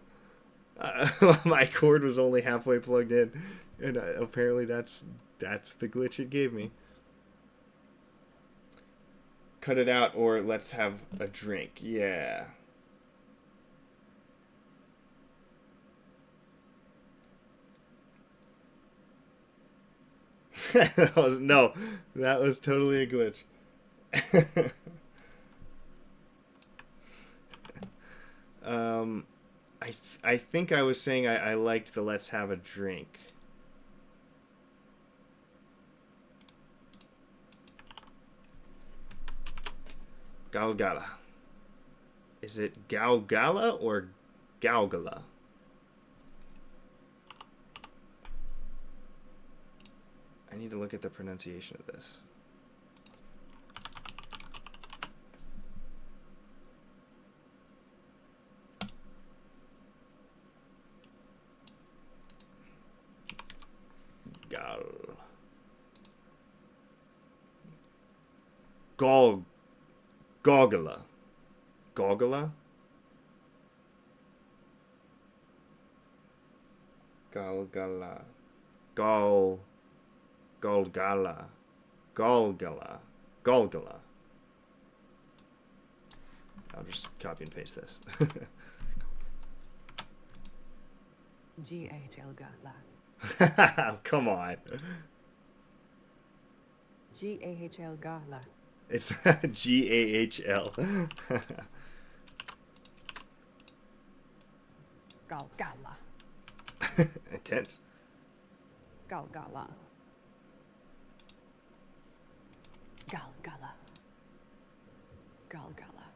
My cord was only halfway plugged in. And apparently that's the glitch it gave me. Cut it out or let's have a drink. Yeah. that was totally a glitch. I think I was saying I liked the let's have a drink. Galgala. Is it Galgala or Galgala? I need to look at the pronunciation of this. Galgala. Galgala? Galgala. Galgala. Galgala. I'll just copy and paste this. G-H-L Gala. Come on. G-A-H-L Gala. It's G-A-H-L. Galgala. Intense. Galgala. Galgala. Galgala.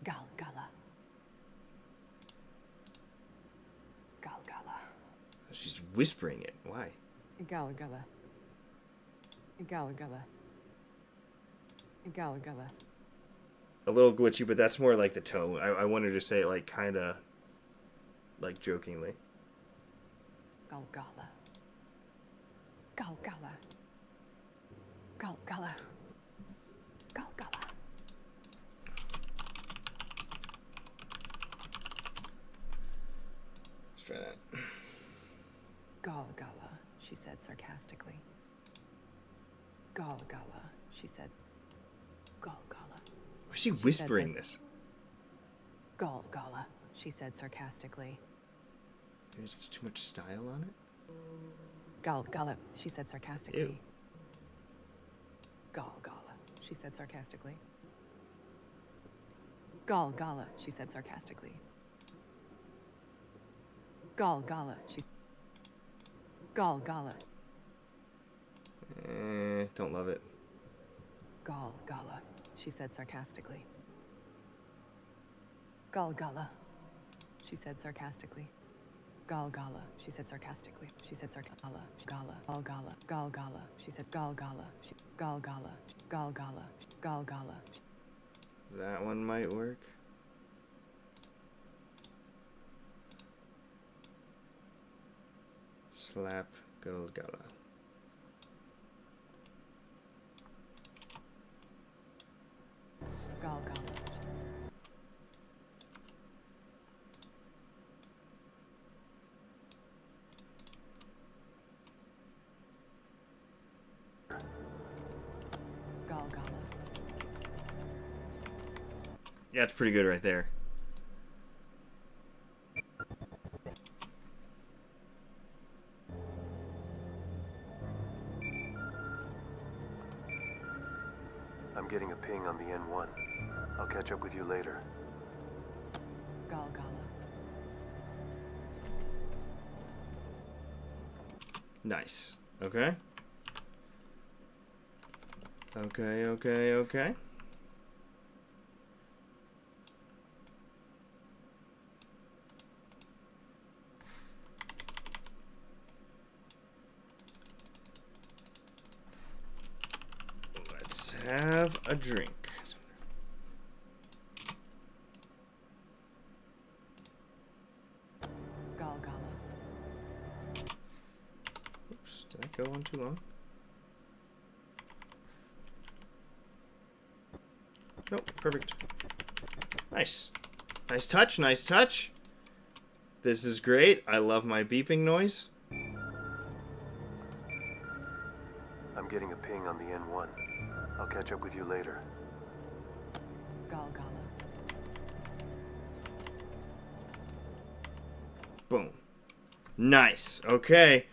Galgala. Galgala. She's whispering it. Why? Galgala. Galgala. Galgala. A little glitchy, but that's more like the tone. I wanted to say it like kind of like jokingly. Galgala. Galgala. Galgala. Galgala. Let's try that. Galgala, she said sarcastically. Galgala, she said. Galgala. Why is she whispering this? Galgala, she said sarcastically. There's too much style on it. Galgala, she said sarcastically. Ew. Galgala, she said sarcastically. Galgala, she said sarcastically. Galgala, she. Galgala. Don't love it. Galgala, she said sarcastically. Galgala, she said sarcastically. Galgala, she said sarcastically. She said sarcastically. Galgala, Galgala, she said Galgala, Galgala, Galgala, Galgala. That one might work. Slap Galgala. Galgala. Galgala. Yeah, it's pretty good right there. I'm getting a ping on the N1. I'll catch up with you later. Galgala. Nice. Okay. Okay. Let's have a drink. Galgala. Oops, did that go on too long? Nope, perfect. Nice. Nice touch, nice touch. This is great. I love my beeping noise. I'm getting a ping on the N1. I'll catch up with you later. Galgala. Boom. Nice. Okay.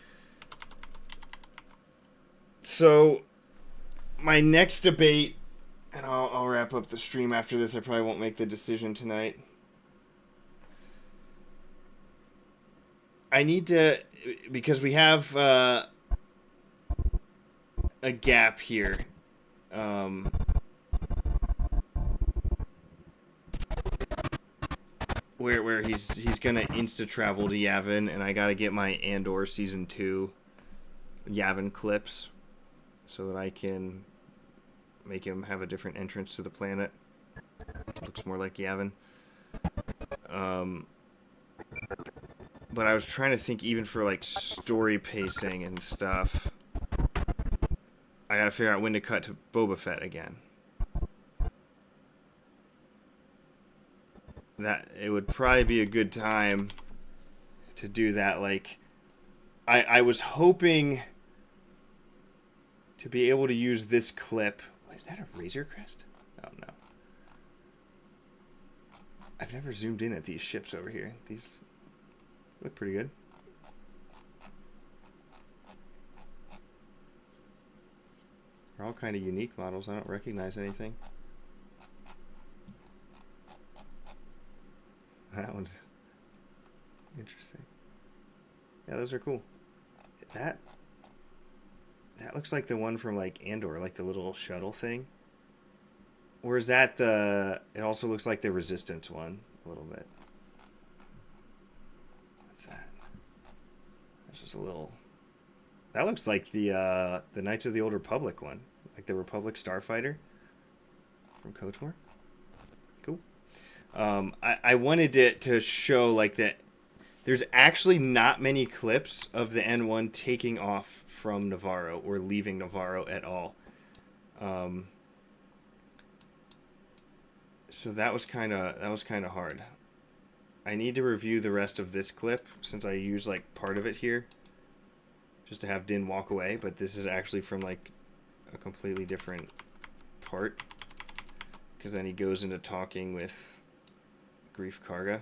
So, my next debate, and I'll wrap up the stream after this. I probably won't make the decision tonight. I need to, because we have a gap here. Where he's gonna insta travel to Yavin, and I gotta get my Andor season 2 Yavin clips so that I can make him have a different entrance to the planet. Looks more like Yavin. But I was trying to think, even for like story pacing and stuff, I gotta figure out when to cut to Boba Fett again. That it would probably be a good time to do that. Like, I was hoping to be able to use this clip. Is that a Razor Crest? Oh no. I've never zoomed in at these ships over here. These look pretty good. They're all kind of unique models. I don't recognize anything. That one's interesting. Yeah, those are cool. That looks like the one from like Andor, like the little shuttle thing. Or is that the... It also looks like the Resistance one a little bit. What's that? That's just a little... That looks like the Knights of the Old Republic one. Like the Republic Starfighter from KOTOR. Cool. I wanted it to show like that There's actually not many clips of the N1 taking off from Navarro or leaving Navarro at all. So that was kind of hard. I need to review the rest of this clip since I use like part of it here just to have Din walk away, but this is actually from like a completely different part because then he goes into talking with Grief Karga.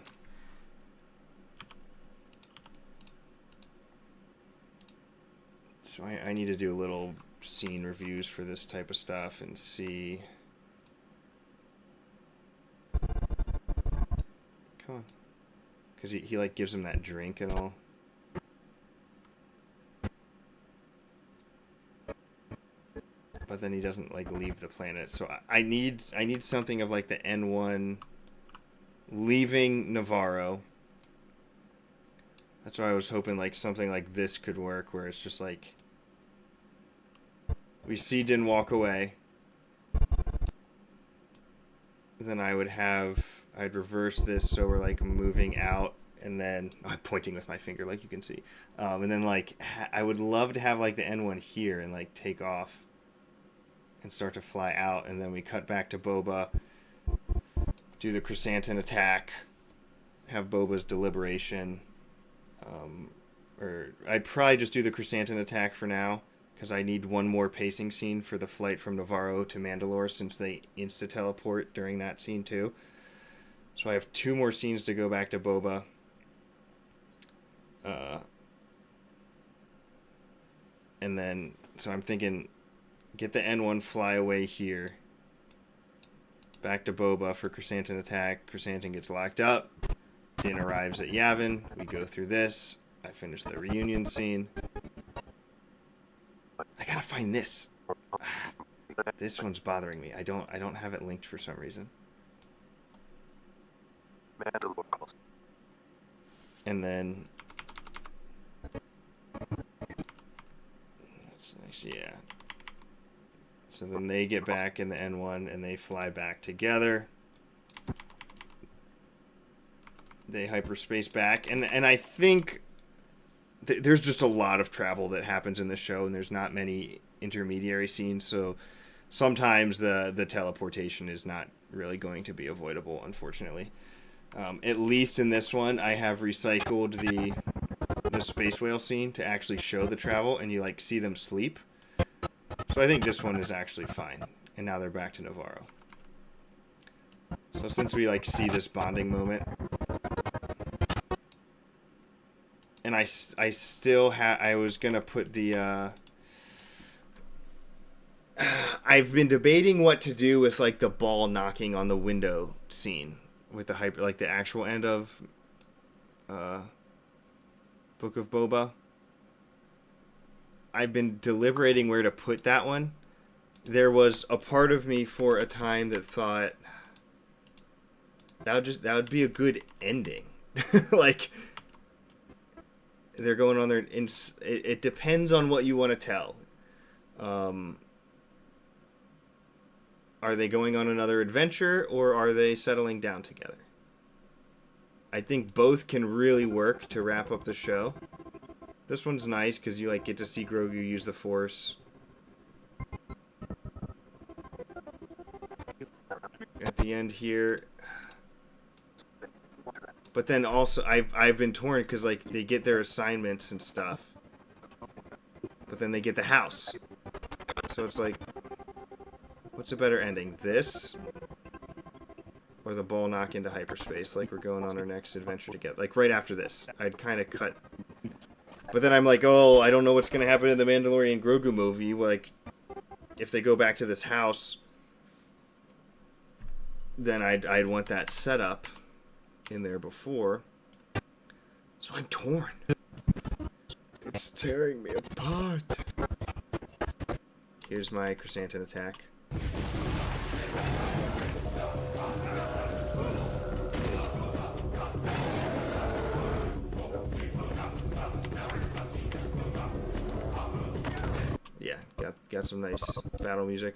So I need to do a little scene reviews for this type of stuff and see. Come on. Because he like gives him that drink and all. But then he doesn't like leave the planet. So I need something of like the N1 leaving Navarro. That's why I was hoping like something like this could work where it's just like we see Din walk away. Then I'd reverse this so we're like moving out and then I'm pointing with my finger like you can see. And then like I would love to have like the N1 here and like take off and start to fly out, and then we cut back to Boba, do the Chrysanthemum attack, have Boba's deliberation, or I'd probably just do the Chrysanthemum attack for now, because I need one more pacing scene for the flight from Navarro to Mandalore, since they insta-teleport during that scene too. So I have 2 more scenes to go back to Boba. And then, so I'm thinking, get the N1 fly away here. Back to Boba for Chrysanthemum attack. Chrysanthemum gets locked up. Din arrives at Yavin. We go through this. I finish the reunion scene. I gotta find this. This one's bothering me. I don't have it linked for some reason. Mandalore calls. And then that's nice, yeah. So then they get back in the N1 and they fly back together. They hyperspace back, and I think there's just a lot of travel that happens in the show, and there's not many intermediary scenes, so sometimes the teleportation is not really going to be avoidable, unfortunately. At least in this one, I have recycled the space whale scene to actually show the travel, and you like see them sleep. So I think this one is actually fine. And now they're back to Navarro. So since we like see this bonding moment, and I still have, I was gonna put the I've been debating what to do with like the ball knocking on the window scene with the like the actual end of Book of Boba. I've been deliberating where to put that one. There was a part of me for a time that thought that would be a good ending. Like they're going on their it depends on what you want to tell. Are they going on another adventure or are they settling down together? I think both can really work to wrap up the show. This one's nice because you like get to see Grogu use the Force. At the end here. But then also I've been torn because like they get their assignments and stuff. But then they get the house. So it's like, what's a better ending? This? Or the ball knock into hyperspace like we're going on our next adventure together. Like right after this. I'd kind of cut. But then I'm like, oh, I don't know what's going to happen in the Mandalorian Grogu movie. Like, if they go back to this house, then I'd want that setup in there before. So I'm torn. It's tearing me apart. Here's my Chrysanthemum attack. Yeah, got some nice battle music.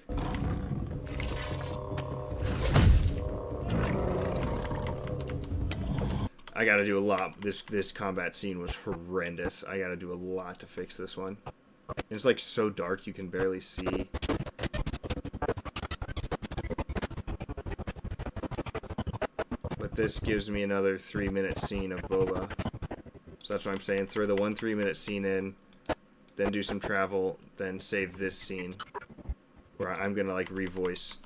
I got to do a lot. This combat scene was horrendous. I got to do a lot to fix this one. And it's like so dark you can barely see. But this gives me another 3-minute scene of Boba. So that's what I'm saying. Throw the 1 3-minute scene in, then do some travel, then save this scene where I'm gonna like revoice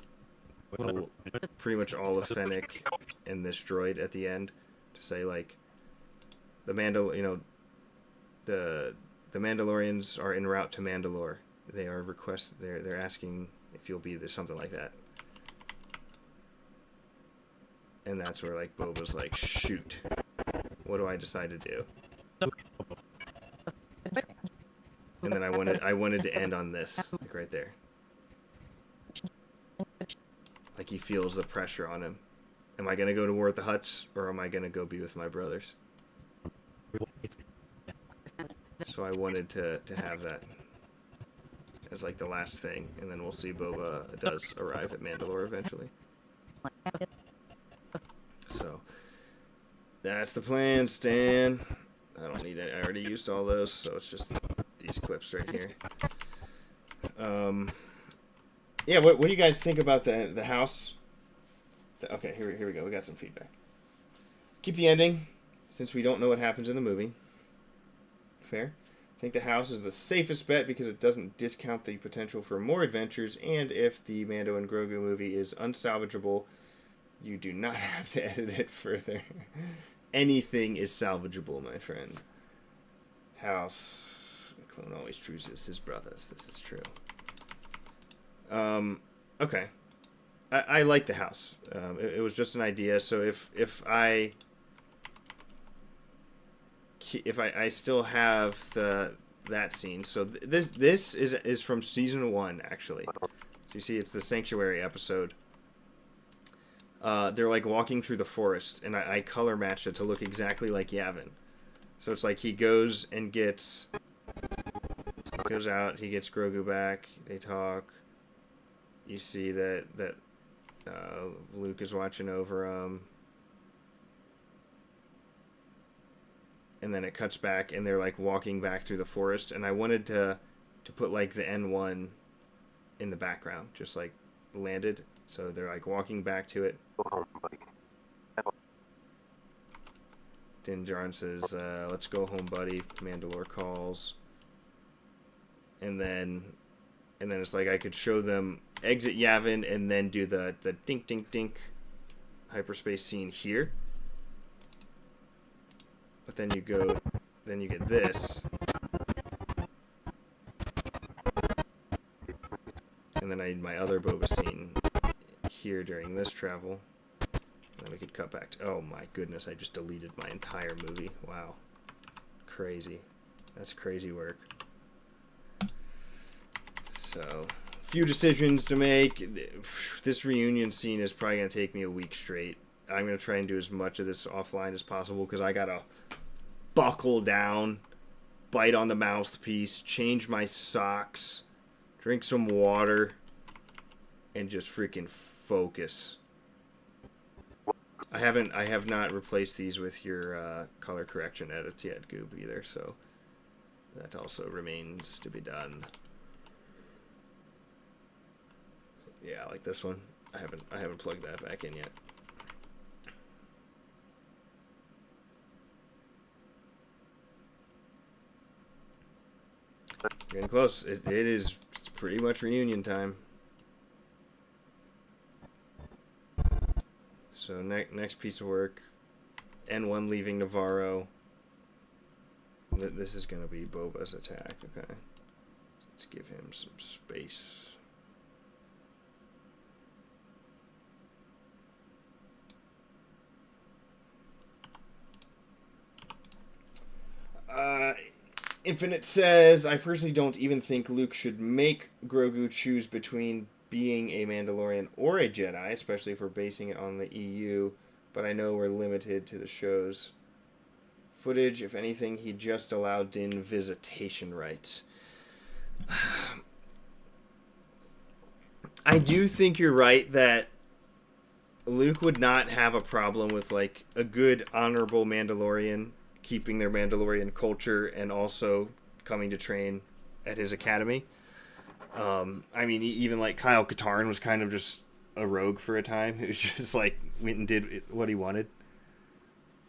pretty much all of Fennec and this droid at the end to say like the Mandalorians are en route to Mandalore. They are they're asking if you'll be there, something like that. And that's where like Boba's like, shoot, what do I decide to do? And then I wanted to end on this, like right there. Like he feels the pressure on him. Am I gonna go to war with the Hutts, or am I gonna go be with my brothers? So I wanted to have that as like the last thing, and then we'll see Boba does arrive at Mandalore eventually. So that's the plan, Stan. I don't need it. I already used all those, so it's just these clips right here. Yeah, what do you guys think about the house? Okay, here we go. We got some feedback. Keep the ending, since we don't know what happens in the movie. Fair. I think the house is the safest bet because it doesn't discount the potential for more adventures, and if the Mando and Grogu movie is unsalvageable, you do not have to edit it further. Anything is salvageable, my friend. House. The clone always chooses his brothers. This is true. Okay. I like the house. It was just an idea. So if I still have that scene. So this is from season 1 actually. So you see, it's the Sanctuary episode. They're like walking through the forest, and I color matched it to look exactly like Yavin. So it's like he goes and goes out, he gets Grogu back, they talk. You see that Luke is watching over him. And then it cuts back, and they're like walking back through the forest, and I wanted to put like the N1 in the background, just like landed. So they're like walking back to it. Din Djarin says, let's go home, buddy. Mandalore calls. And then it's like I could show them exit Yavin and then do the dink dink dink hyperspace scene here. But then you get this. And then I need my other Boba scene here during this travel. And then we could cut back to... Oh my goodness, I just deleted my entire movie. Wow. Crazy. That's crazy work. So, few decisions to make. This reunion scene is probably going to take me a week straight. I'm going to try and do as much of this offline as possible because I got to buckle down, bite on the mouthpiece, change my socks, drink some water, and just freaking focus. I have not replaced these with your color correction edits yet, Goob, either, so that also remains to be done. Yeah, like this one. I haven't plugged that back in yet. Getting close. It is pretty much reunion time. So next piece of work, N1 leaving Navarro. This is going to be Boba's attack, okay. Let's give him some space. Infinite says, I personally don't even think Luke should make Grogu choose between being a Mandalorian or a Jedi, especially if we're basing it on the EU, but I know we're limited to the show's footage. If anything, he just allowed Din visitation rights. I do think you're right that Luke would not have a problem with like a good, honorable Mandalorian keeping their Mandalorian culture and also coming to train at his academy. I mean, even like Kyle Katarn was kind of just a rogue for a time. It was just like went and did what he wanted.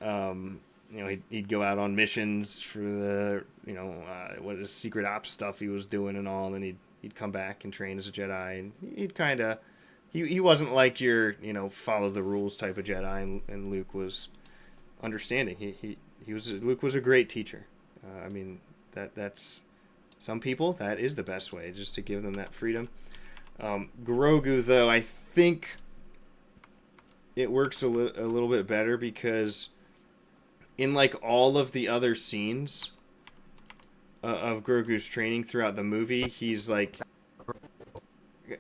You know, he'd go out on missions for the, you know, what is secret ops stuff he was doing and all, and then he'd come back and train as a Jedi, and he'd kind of, he wasn't like your, you know, follow the rules type of Jedi, and Luke was understanding. Luke was a great teacher. I mean, that's some people, that is the best way, just to give them that freedom. Grogu, though, I think it works a little bit better because in like all of the other scenes of Grogu's training throughout the movie, he's like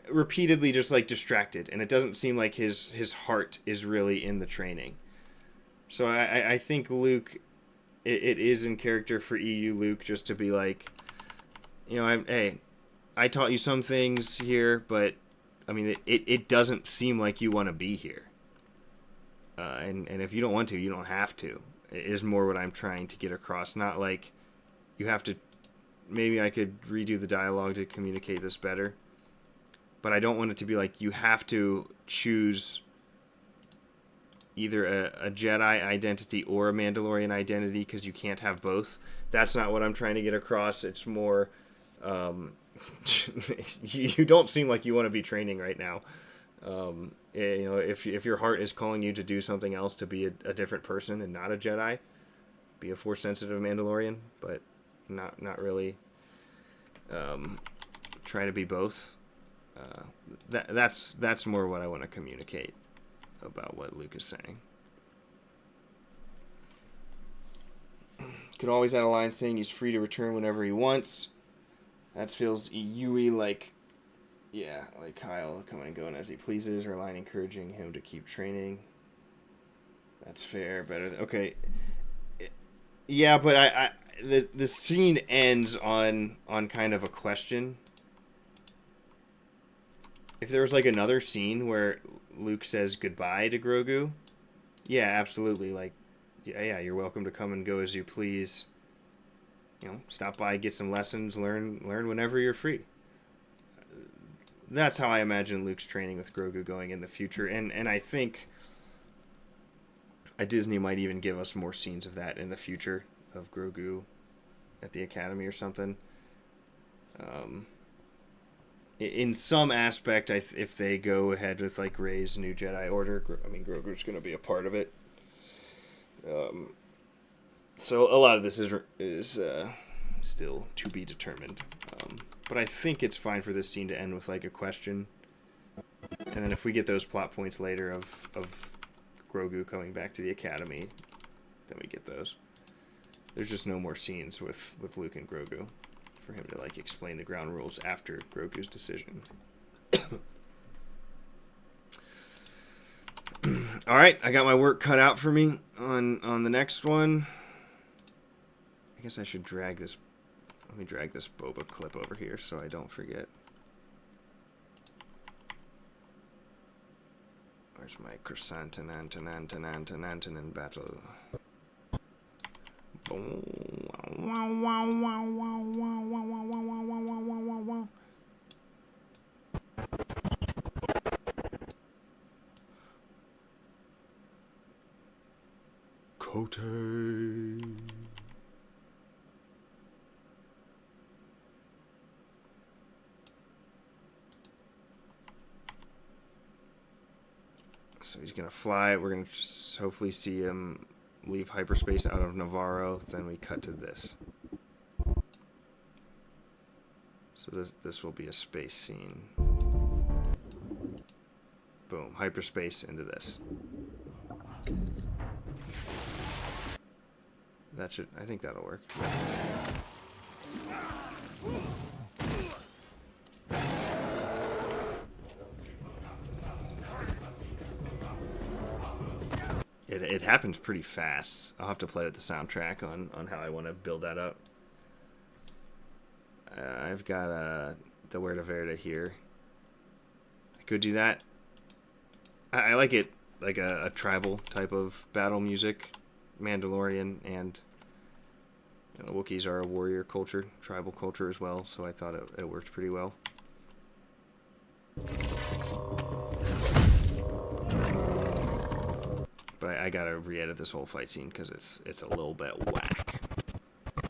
repeatedly just like distracted, and it doesn't seem like his heart is really in the training. So I think Luke, it is in character for EU Luke just to be like, you know, hey, I taught you some things here, but I mean, it doesn't seem like you want to be here. And if you don't want to, you don't have to. It is more what I'm trying to get across. Not like you have to. Maybe I could redo the dialogue to communicate this better. But I don't want it to be like you have to choose either a Jedi identity or a Mandalorian identity because you can't have both. That's not what I'm trying to get across. It's more, you don't seem like you want to be training right now. You know, if your heart is calling you to do something else, to be a different person and not a Jedi, be a Force-sensitive Mandalorian, but not really try to be both. That's more what I want to communicate about what Luke is saying. Could always add a line saying he's free to return whenever he wants. That feels Yui like, yeah, like Kyle coming and going as he pleases, or a line encouraging him to keep training. That's fair. Better. Okay. Yeah, but the scene ends on kind of a question. If there was like another scene where Luke says goodbye to Grogu, yeah, absolutely. Like, yeah, you're welcome to come and go as you please. You know, stop by, get some lessons, learn whenever you're free. That's how I imagine Luke's training with Grogu going in the future, and I think Disney might even give us more scenes of that in the future of Grogu at the Academy or something. In some aspect, if they go ahead with like Rey's new Jedi Order, I mean Grogu's going to be a part of it. So a lot of this is still to be determined. But I think it's fine for this scene to end with like a question, and then if we get those plot points later of Grogu coming back to the Academy, then we get those. There's just no more scenes with Luke and Grogu for him to like explain the ground rules after Grogu's decision. All right, I got my work cut out for me on the next one. I guess I should drag this. Let me drag this Boba clip over here so I don't forget. Where's my chrysanthemum battle? Kote. So he's going to fly. We're going to hopefully see him leave hyperspace out of Navarro. Then we cut to this. So this will be a space scene. Boom. Hyperspace into this. I think that'll work. It happens pretty fast. I'll have to play with the soundtrack on how I want to build that up. I've got the Where to Verda here. I could do that. I like it like a tribal type of battle music, Mandalorian, and the Wookiees are a warrior culture, tribal culture as well, so I thought it worked pretty well. But I gotta re-edit this whole fight scene because it's a little bit whack.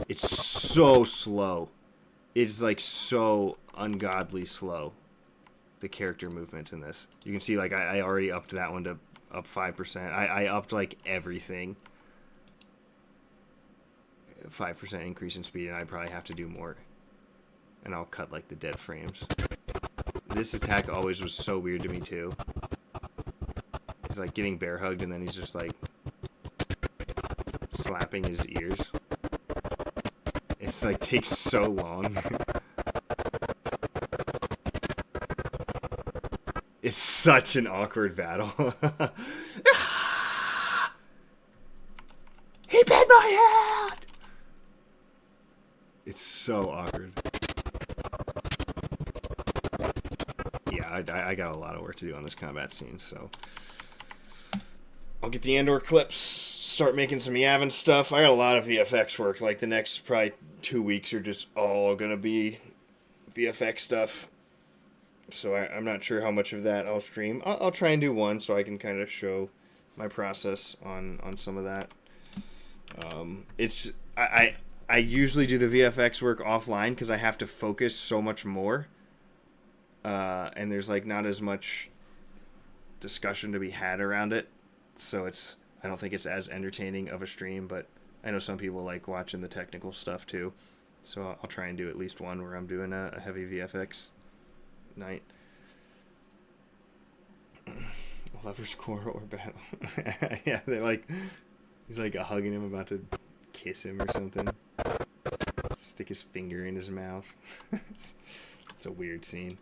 It's so slow. It's like so ungodly slow. The character movements in this. You can see like I already upped that one to up 5%. I upped like everything. 5% increase in speed, and I probably have to do more. And I'll cut like the dead frames. This attack always was so weird to me too. He's like getting bear hugged and then he's just like slapping his ears. It's like takes so long. It's such an awkward battle. He bit my hand! It's so awkward. Yeah, I got a lot of work to do on this combat scene, so I'll get the Andor clips, start making some Yavin stuff. I got a lot of VFX work. Like the next probably 2 weeks are just all gonna be VFX stuff. So I'm not sure how much of that I'll stream. I'll try and do one so I can kind of show my process on some of that. I usually do the VFX work offline because I have to focus so much more. And there's like not as much discussion to be had around it. So I don't think it's as entertaining of a stream, but I know some people like watching the technical stuff too. So I'll try and do at least one where I'm doing a heavy VFX night. Lover's quarrel or battle. Yeah, he's like hugging him, about to kiss him or something. Stick his finger in his mouth. It's a weird scene.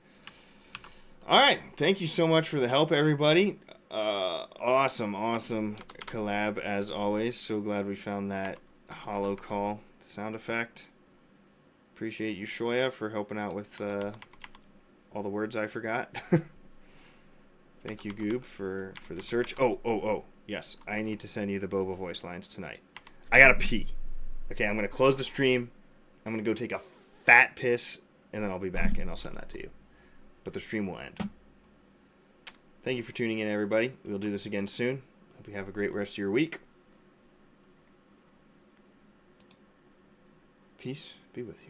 Alright, thank you so much for the help, everybody. Awesome collab as always. So glad we found that hollow call sound effect. Appreciate you, Shoya, for helping out with all the words I forgot. Thank you, Goob, for the search. Oh, yes, I need to send you the Boba voice lines tonight. I gotta pee. Okay, I'm gonna close the stream. I'm gonna go take a fat piss, and then I'll be back and I'll send that to you. But the stream will end. Thank you for tuning in, everybody. We'll do this again soon. Hope you have a great rest of your week. Peace be with you.